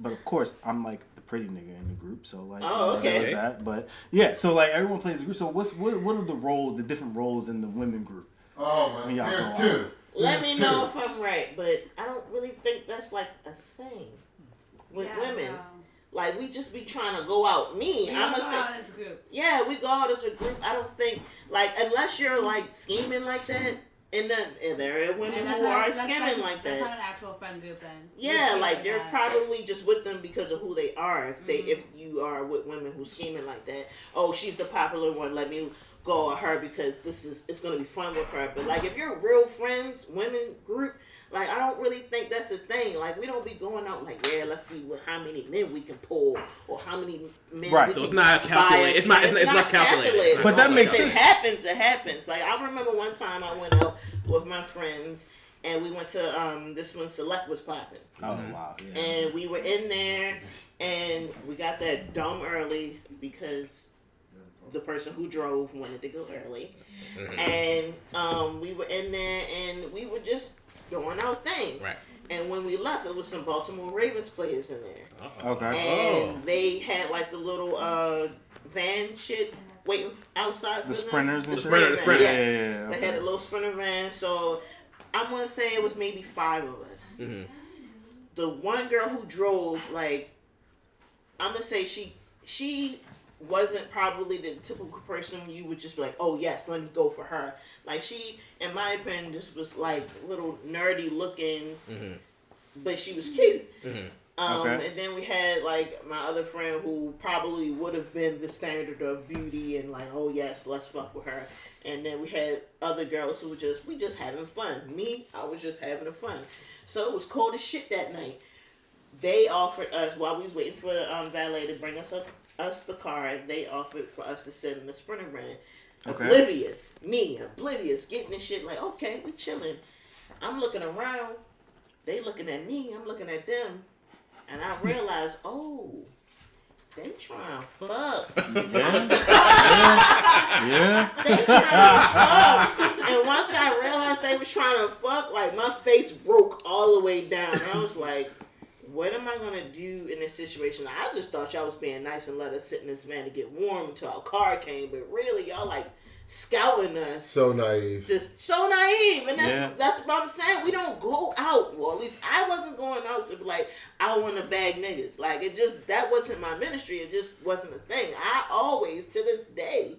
I'm like the pretty nigga in the group, so like there's that. But yeah, so like everyone plays a group. So what are the different roles in the women group? Oh, When man. y'all There's go two. out. Let me know if I'm right, but I don't really think that's like a thing with women. No. Like, we just be trying to go out. Me, We I'm don't a go out as a group. yeah, we go out as a group. I don't think, like, unless you're like scheming like that, and there are women And who are scheming like That's not that. an actual friend group then. Yeah, You're like you're that. probably just with them because of who they are. If you are with women who scheming like that, oh, she's the popular one. Let me go with her because it's gonna be fun with her. But like, if you're real friends, women group, like, I don't really think that's a thing. Like, we don't be going out like, yeah, let's see how many men we can pull or how many men. Right. We So can it's not buy calculated. a drink. It's less calculated. But that makes If sense. it happens, it happens. Like, I remember one time I went out with my friends and we went to this one Select was popping. Oh wow, yeah. And we were in there, and we got there dumb early because the person who drove wanted to go early. And we were in there, and we were just doing our thing. Right. And when we left, it was some Baltimore Ravens players in there. Okay. And they had like the little van shit waiting outside for The them. sprinters and The shit? Sprinter. Yeah. They had a little sprinter van, so I'm gonna say it was maybe 5 of us. Mm-hmm. The one girl who drove, like, I'm gonna say she wasn't probably the typical person you would just be like, oh yes, let me go for her. Like, she, in my opinion, just was like little nerdy looking, but she was cute. Okay. And then we had like my other friend who probably would have been the standard of beauty and like, oh yes, let's fuck with her. And then we had other girls who were we just having fun. Me, I was just having fun. So it was cold as shit that night. They offered us, while we was waiting for the valet to bring us the car, they offered for us to sit in the Sprinter van. Okay. Oblivious, getting this shit like, okay, we chilling. I'm looking around, they looking at me, I'm looking at them, and I realized, oh, they trying to fuck. Yeah. They trying to fuck. And once I realized they was trying to fuck, like, my face broke all the way down. And I was like, what am I going to do in this situation? I just thought y'all was being nice and let us sit in this van to get warm until our car came. But really, y'all, like, scouting us. So naive. Just so naive. And Yeah. that's what I'm saying. We don't go out. Well, at least I wasn't going out to be like, I want to bag niggas. Like, that wasn't my ministry. It just wasn't a thing. I always, to this day,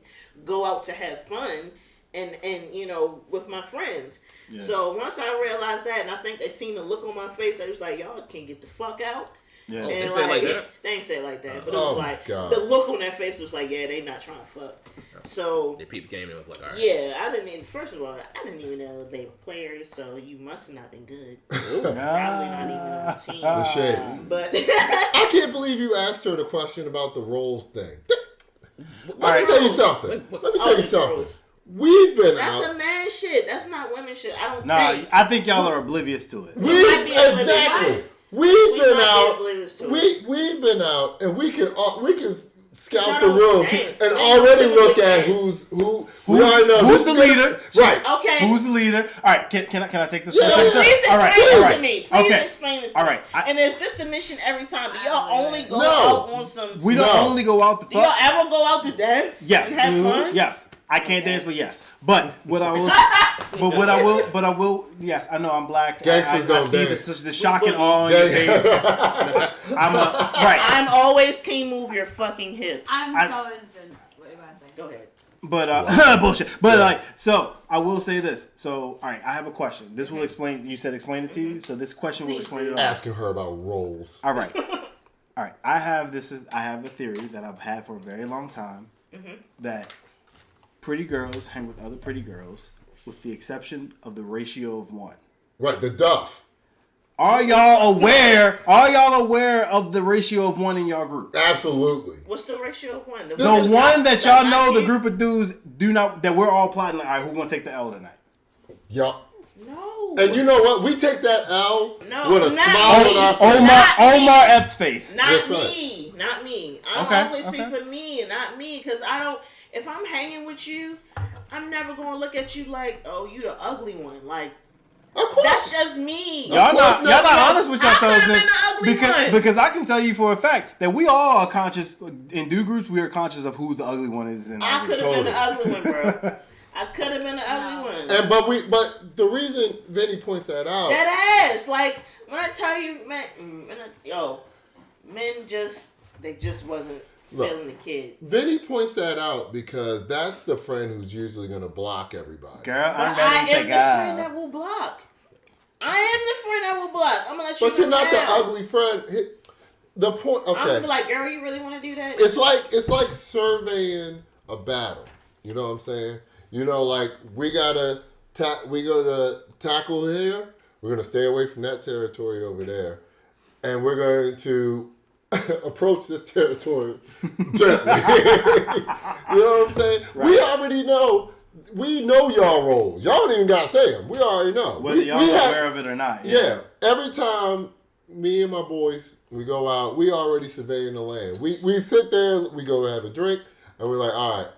go out to have fun and you know, with my friends. Yeah. So once I realized that, and I think they seen the look on my face, they was like, y'all can get the fuck out. Yeah. Oh, And they say it like that? They ain't say it like that, but it Oh, was like God. the look on their face was like, yeah, they not trying to fuck. So They peeped game and it was like, all right. yeah, I didn't even. First of all, I didn't even know they were players, so you must have not been good. Probably not even on the team. The shade. But I can't believe you asked her the question about the roles thing. Let me right. tell you something. What- Let me tell you the something. roles. We've been that's out. a man shit. That's not women shit. I don't Nah, think. I think y'all are oblivious to it. might be oblivious. Exactly. We We've been might be out. oblivious to it. We've been out, and we can scout No, the room dance. and They already don't look at dance. who. We already know Who's this the is gonna- leader? Right. Okay. Who's the leader? All right, can I take this? Yeah, for a second? Please All right, explain all this right. to me. Please Okay. explain this to All me. right. And is this the mission every time? Do y'all only go No. out on some... We don't No. only go out the Do y'all fuck. ever go out to dance? Yes. And have fun? Yes. I can't dance, but yes. But what I will. Yes, I know I'm black. Gangsters I don't see dance. the shock and awe on your face. Right. I'm always team move your fucking hips. I'm so innocent. What are you about to say? Go ahead. But bullshit. But Yeah. like, so I will say this. So all right, I have a question. This will explain. You said explain it to you. So this question will Please explain do. it all. Asking her about roles. All right. All right. I have a theory that I've had for a very long time that pretty girls hang with other pretty girls, with the exception of the ratio of one. Right, the Duff. Are y'all aware? Are y'all aware of the ratio of one in y'all group? Absolutely. What's the ratio of one? The one that y'all know, the you? group of dudes do not, that we're all plotting. Like, all right, who gonna take the L tonight? Yup. No. And you know what? We take that L No, with a not smile me. on our face. Not me. Omar Epps' face. Not That's me. Not me. I'm Okay, always speak okay. for me and not me, because I don't. If I'm hanging with you, I'm never gonna look at you like, oh, you the ugly one. Like, Of course. that's just me. Y'all not honest with I yourselves could've then, been the ugly one. because I can tell you for a fact that we all are conscious in do groups. We are conscious of who the ugly one is in I our could group. have been the ugly one, bro. I could have been the ugly one. And but the reason Vinny points that out. That ass, like when I tell you, man, men just wasn't feeling the kid. Vinny points that out because that's the friend who's usually going to block everybody. Girl, But I'm I ready to am take the friend out. that will block. I am the friend that will block. I'm gonna let you But you're know not the now. ugly friend. The point. I'm gonna Okay. be like, girl, you really want to do that? It's like surveying a battle. You know what I'm saying? You know, like we go to tackle here. We're gonna stay away from that territory over there, and we're going to approach this territory gently. You know what I'm saying? Right. We already know. We know y'all roles. Y'all don't even gotta say them. We already know. Whether y'all are aware of it or not. Yeah. Every time me and my boys we go out, we already surveying the land. We sit there, we go have a drink, and we're like, all right.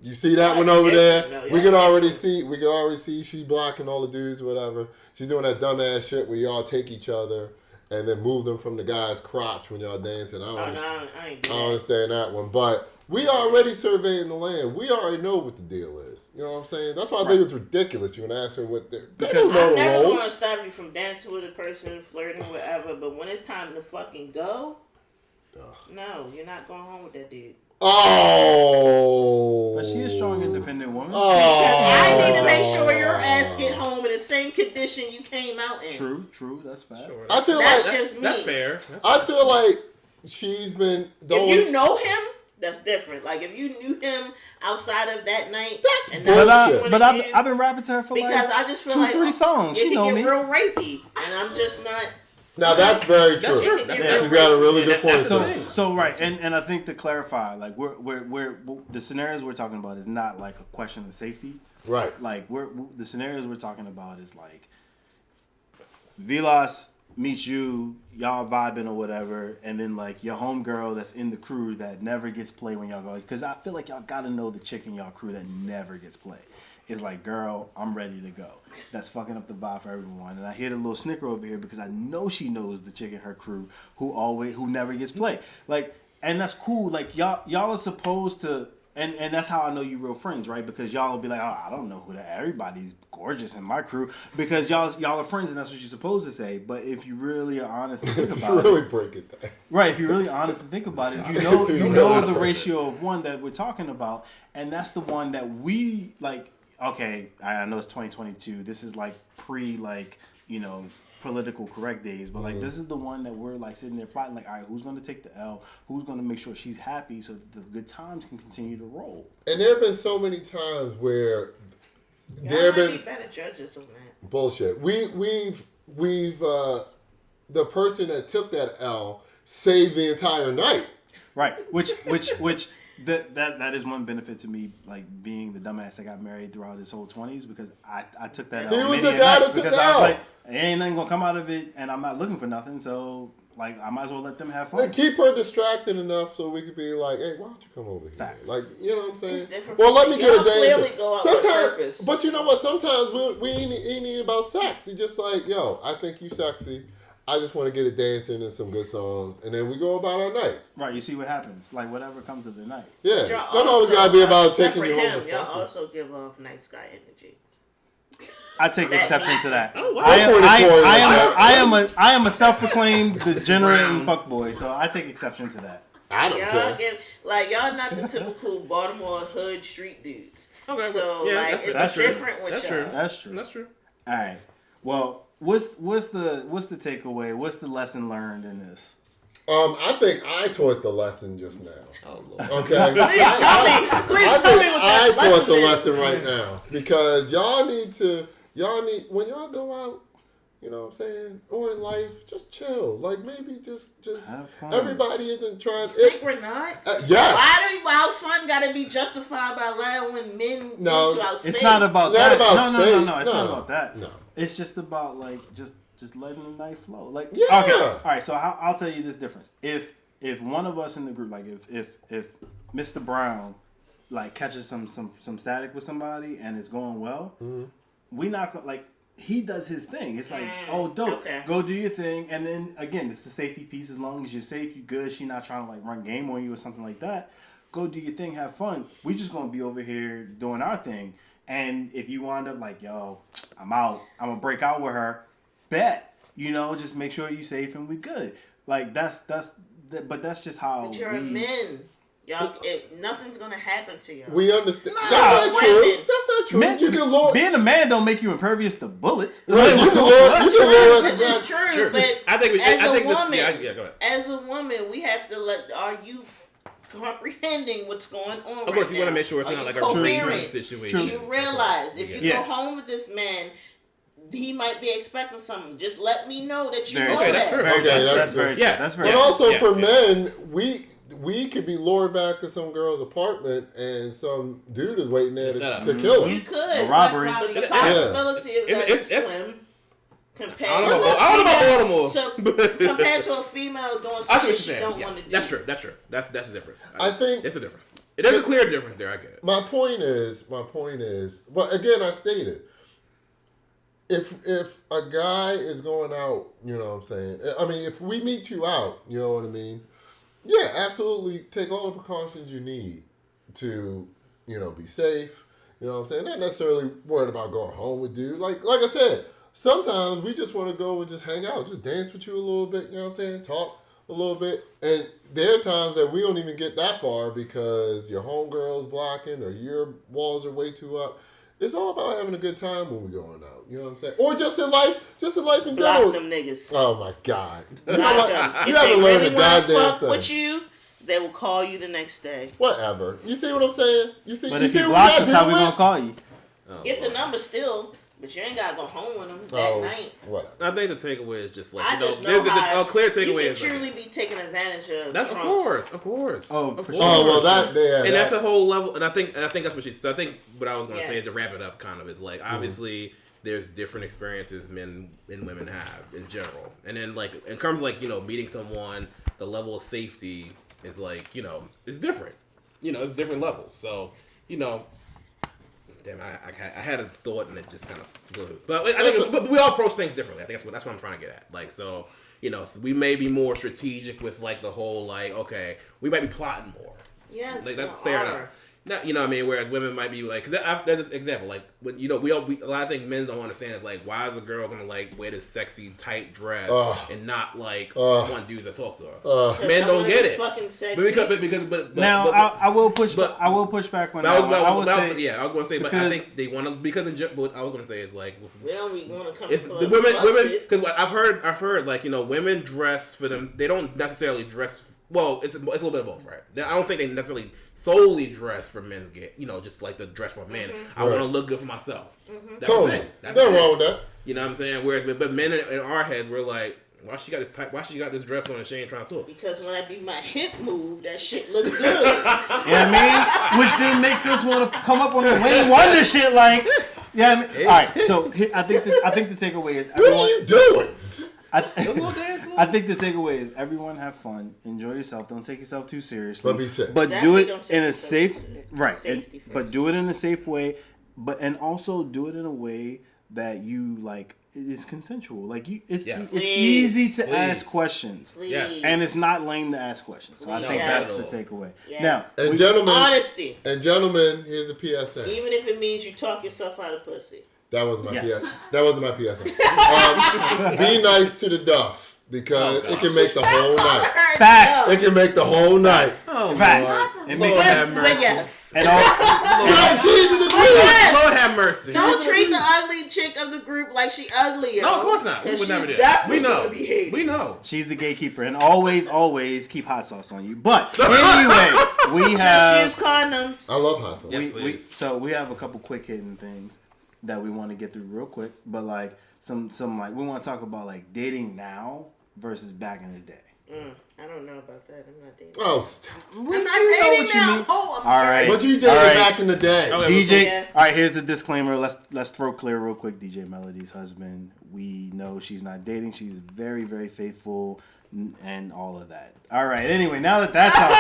You see that one over there? We can already see she blocking all the dudes, whatever. She's doing that dumbass shit where y'all take each other and then move them from the guy's crotch when y'all dancing. I don't understand that one. But we already surveying the land. We already know what the deal is. You know what I'm saying? That's why I think it's ridiculous. You're gonna ask her what because I'm never gonna stop you from dancing with a person, flirting, whatever. But when it's time to fucking go, no, you're not going home with that dude. Oh. But she is a strong, independent woman. I need to make sure your ass get home in the same condition you came out in. True. That's fact. Sure. I feel That's like just me. That's fair. I feel like she's been. If you know him, that's different. Like if you knew him outside of that night, That's and bullshit. But I've been rapping to her for because like I just feel 2-3 songs. It She can know get me. real rapey, and I'm just not. Now that's very true. That's true. That's That's She's got a really good point. That's the there. thing. So right, and I think to clarify, like we're the scenarios we're talking about is not like a question of safety. Right. Like the scenarios we're talking about is like Vilas meets you, y'all vibing or whatever, and then like your homegirl that's in the crew that never gets played when y'all go. Because I feel like y'all gotta know the chick in y'all crew that never gets played. It's like, girl, I'm ready to go. That's fucking up the vibe for everyone. And I hear the little snicker over here because I know she knows the chick in her crew who never gets played. Like, and that's cool. Like y'all are supposed to. And that's how I know you real friends, right? Because y'all will be like, oh, I don't know who that. Everybody's gorgeous in my crew. Because y'all are friends, and that's what you're supposed to say. But if you really are honest and think If about you it, really break it down. right? If you're really honest and think about it, you know the ratio of one that we're talking about, and that's the one that we like. Okay, I know it's 2022. This is like pre, like, you know, political correct days, but like this is the one that we're like sitting there plotting. Like, all right, who's going to take the L? Who's going to make sure she's happy so that the good times can continue to roll? And there have been so many times where Y'all there have might been be better judges on that. bullshit. We've the person that took that L saved the entire night. Right. Which that is one benefit to me, like being the dumbass that got married throughout his whole 20s, because I took that out. He was many the a guy night that took because the I was L. like, ain't nothing gonna come out of it, and I'm not looking for nothing, so like I might as well let them have fun. Like, keep her distracted enough so we could be like, hey, why don't you come over here? Facts. Like, you know what I'm saying? It's different Well, for let me me. get a Y'all clearly dancer. go out with purpose. But you know what? Sometimes we ain't even about sex. It's just like, yo, I think you sexy. I just want to get a dancing and some good songs, and then we go about our nights. Right, you see what happens. Like whatever comes of the night. Yeah, Y'all don't always also, gotta be about except taking for you home. him, y'all also give off nice guy energy. I take That exception means- to that. Oh, wow. I am a self-proclaimed degenerate and fuckboy, so I take exception to that. I don't Y'all care. give y'all not the typical Baltimore hood street dudes. Okay, So yeah, like that's it's true. different with That's y'all. true. That's true. That's true. All right. Well, what's the takeaway? What's the lesson learned in this? I think I taught the lesson just now. Oh Lord. Okay. Please tell me I what think that I taught the lesson lesson right now because y'all need when y'all go out, you know what I'm saying, or in life, just chill. Like maybe just Have fun. everybody isn't trying. You think we're not? Yes. Why fun gotta be justified by allowing men No, into our space? It's not about It's not that. about no, space. It's not No. about that. No. It's just about like just letting the night flow. Like Yeah. okay, all right. So I'll tell you this difference. If one of us in the group, like if Mr. Brown, like catches some static with somebody and it's going well, we not like he does his thing. It's like, oh, dope, Okay. go do your thing, and then again, it's the safety piece. As long as you're safe, you're good. She not trying to like run game on you or something like that. Go do your thing, have fun. We just gonna be over here doing our thing. And if you wind up like, yo, I'm out, I'm gonna break out with her. Bet, just make sure you're safe and we good. Like but that's just how. But you're men. Y'all, nothing's gonna happen to y'all. We understand. Nah, That's not true. women. That's not true. Men, You can lure. being a man don't make you impervious to bullets. Right, you can lure. You can lure us. This is true, Sure. but I think as a this. woman, Yeah, go ahead. as a woman, we have to are you comprehending what's going on? Of course, you want want to make sure it's not like a return situation. You realize if you Yeah. go home with this man, he might be expecting something. Just let me know that you Very know true. that's that. true. Very Okay, true. that's That's very true. Yes. That's very But true. also Yes, for yes. men, we could be lured back to some girl's apartment and some dude is waiting there Set up. to kill You us. could, A robbery. but the Yeah. possibility of that is It's- slim. Compared I to don't know a about female- Baltimore. So compared to a female doing I see something what you're she saying. don't Yeah, want to do. that's true. That's true. That's the difference. I think- it's a difference. There's a clear difference there. I get it. My point is, but again, I stated, if a guy is going out, you know what I'm saying? I mean, if we meet you out, you know what I mean? Yeah, absolutely. Take all the precautions you need to, be safe. You know what I'm saying? Not necessarily worried about going home with dude. Like I said, sometimes we just want to go and just hang out, just dance with you a little bit. You know what I'm saying? Talk a little bit. And there are times that we don't even get that far because your homegirl's blocking or your walls are way too up. It's all about having a good time when we're going out. You know what I'm saying? Or just in life in Block general. them niggas. Oh my God! You, know Block what? them. You If they haven't learned really a want to goddamn fuck thing. with you, they will call you the next day. Whatever. You see what I'm saying? You see? But you if see he what blocks we us, got how we deal gonna with? call you? Get the number still, but you ain't gotta go home with them that Oh, night. whatever. I think the takeaway is just like I just know there's how a clear you takeaway can is like, truly be taken advantage of. that's of Trump. course. Oh, Of for course. sure. Oh well, that yeah. And that's that, a whole level. And I think that's what she said. I think what I was going to say Yes. is to wrap it up. Kind of is like obviously there's different experiences men and women have in general. And then like in terms of like meeting someone, the level of safety is like it's different. It's different levels. So damn, I had a thought and it just kind of flew. But I think but we all approach things differently. I think that's what I'm trying to get at. Like so. So we may be more strategic with like the whole like okay, we might be plotting more. Yes, Like you that's fair are. enough. Not, you know what I mean? Whereas women might be like, because there's an example, like, when, you know, a lot of things men don't understand is like, why is a girl gonna like wear this sexy tight dress and not like want dudes that talk to her? Men don't get it. Fucking sexy. But now I will push back on that. I was gonna say, but I think they want to because what I was gonna say is like we don't want to come. It's the women because I've heard like, you know, women dress for them. They don't necessarily dress. Well, it's a little bit of both, right? I don't think they necessarily solely dress for men's get, you know, just like the dress for men. I want to look good for myself. That's the thing. That's nothing wrong with that. You know what I'm saying? Whereas, but men in our heads, we're like, why she got this dress on and she ain't trying to talk? Because when I do my hip move, that shit looks good. You know what I mean? Which then makes us want to come up on the Wayne Wonder shit, like, yeah. I mean, all right, so I think the takeaway is what are you doing? I think the takeaway is everyone have fun, enjoy yourself, don't take yourself too seriously, but be safe. But do it in a safe, but do it in a safe way, and also do it in a way that you like is consensual. Like it's easy to ask questions, and it's not lame to ask questions. So I think that's the takeaway. Yes. Now, and gentlemen, honesty. And gentlemen, here's a PSA. Even if it means you talk yourself out of pussy. That was my PSA. That wasn't my PSA. Be nice to the Duff because it can make the whole night. Facts. It can make the whole night. Facts. It makes have mercy. Yes. And all, Lord have mercy. Don't treat the ugly chick of the group like she ugly. Yo. No, of course not. We would never do that. Definitely We know. gonna be hated. We know. she's the gatekeeper, and always keep hot sauce on you. But anyway, we have Just use condoms. I love hot sauce. Yes, please. so we have a couple quick hitting things that we want to get through real quick, but like some like we want to talk about like dating now versus back in the day. I don't know about that. I'm not dating. Oh, stop. I'm not dating now. Oh, I'm All right. What you did back in the day? Okay. DJ, Yes. all right. Here's the disclaimer. Let's throw clear real quick. DJ Melody's husband. We know she's not dating. She's very, very faithful and all of that. All right. Anyway, now that that's out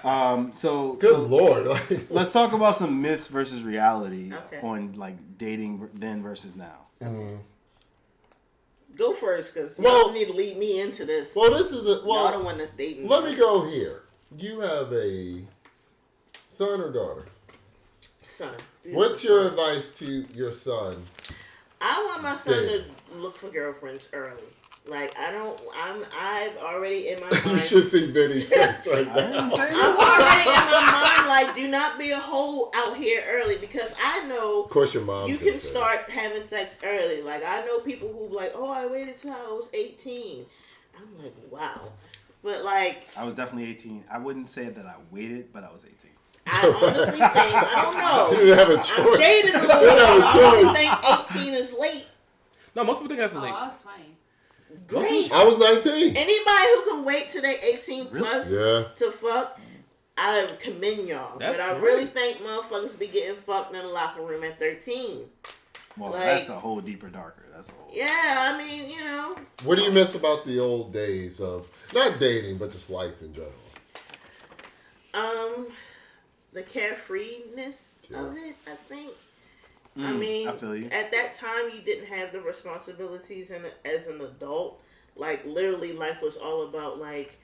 there, Good Lord. let's talk about some myths versus reality Okay. on like dating then versus now. Go first, because Well- you need to lead me into this. Well, this is Y'all the one that's dating. let me go here. You have a son or daughter? Son. What's your advice to your son? I want my son Damn. to look for girlfriends early. Like, I've already in my You mind. should see Benny's face right I now. didn't say I'm already in my mind, like, do not be a hoe out here early, because I know Of course, your mom. you can start having sex early. Like, I know people who like, oh, I waited till I was 18. I'm like, wow. But like, I was definitely 18. I wouldn't say that I waited, but I was 18. I honestly think, I don't know. You didn't have a I'm choice. jaded a little You bit. didn't have a I honestly choice. think 18 is late. No, most people think that's Oh, like. I was 20. Great. I was 19. Anybody who can wait till they 18 plus Yeah. to fuck, I commend y'all. That's but I great. really think motherfuckers be getting fucked in the locker room at 13. Well, Like- that's a whole deeper, darker. That's a whole. Yeah, I mean, you know. What do you miss about the old days of not dating, but just life in general? The carefreeness of it, I think. I Mm, mean, I feel you. at that time, you didn't have the responsibilities as an adult. Like, literally, life was all about, like,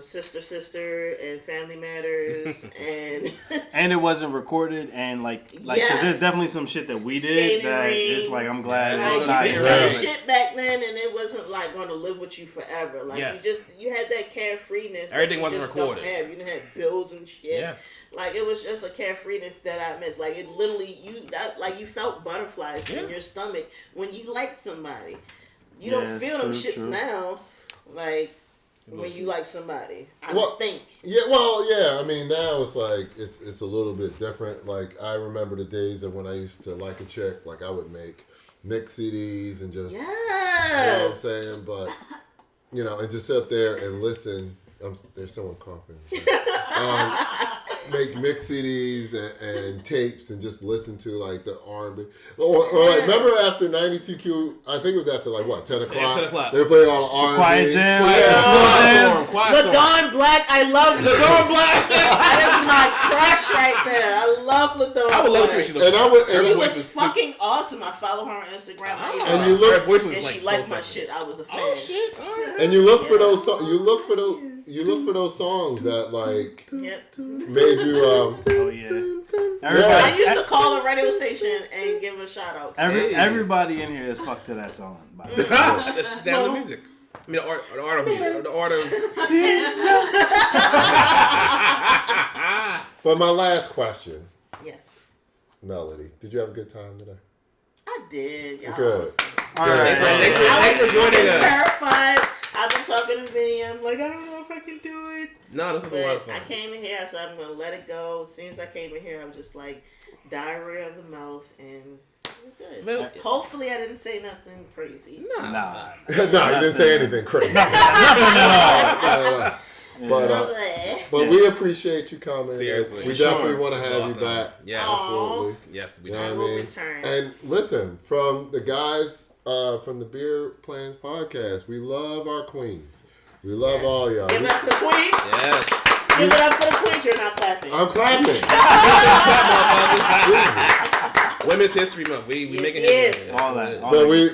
sister, and family matters, and... And it wasn't recorded, and like, because Yes. there's definitely some shit that we did Skating that ring. it's like, I'm glad Yeah, it's Like, not you skating did ring. here. shit back then, and it wasn't like going to live with you forever. Like Yes. you had that carefreeness. that Everything you wasn't just don't recorded. have. You didn't have bills and shit. Yeah. Like, it was just a carefreeness that I missed. Like, it literally, you felt butterflies in your stomach when you liked somebody. You Yeah, don't feel them true, shits true. now, like when you like somebody. I Well, think. Yeah, well, yeah. I mean, now it's like it's a little bit different. Like I remember the days of when I used to like a chick. Like I would make mix CDs and just, you know what I'm saying. But you know, and just sit up there and listen. There's someone coughing. Make mix CDs and tapes and just listen to like the R&B. Or like, remember after 92Q, I think it was after like what, 10 o'clock? 10 o'clock. They play all the R&B. Quiet Jam. Quiet Jam. Yeah. Quiet Storm. LaDon Black, I love you. LaDon Black. That is my crush right there. I love LaDon. I would love to see Black. what she looks And like. I would, Her and, She voice was was fucking awesome. I follow her on Instagram. And you look- Her voice was and like she so liked my sexy. shit. I was a fan. Oh shit! All right. and you look for those. You look for those. you look for those songs that like Yep. made you. Oh yeah. I Everybody, used to call a radio station and give a shout out to everybody in here is fucked to that song. By the way. The sound of music. I mean, the art of music. The art of. But my last question, Yes, Melody, did you have a good time today? I did. Y'all. Good. All right. Thanks for joining us. Terrified. I've been talking to Vinny. I'm like, I don't know if I can do it. No, this was a lot of But fun. I came in here, I said I'm gonna let it go. As soon as I came in here, I was just like diarrhea of the mouth, and we're good. Well, Hopefully, I didn't say nothing crazy. Nah. No, you didn't say anything crazy. Nothing at But we appreciate you coming. Seriously. We Sure. definitely want to It's have awesome. you back. Yes. Absolutely. Yes, we You do. know I what will I mean? return. And listen, from the guys from the Beer Plans podcast, we love our queens. We love all y'all. Give it up for the queens. Yes. Give it up for the queens. You're not clapping. I'm clapping. Women's History Month. We Yes, making yes. history. All that.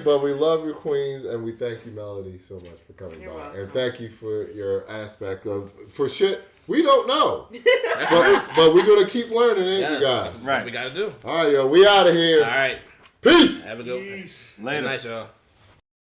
But we love your queens, and we thank you, Melody, so much for coming You're by, welcome. and thank you for your aspect of for shit we don't know, That's right. but we're gonna keep learning, ain't Yes, you that's guys? what we got to do. All right, yo, we out of here. All right. Peace. Have a good one. Later. Good night, y'all.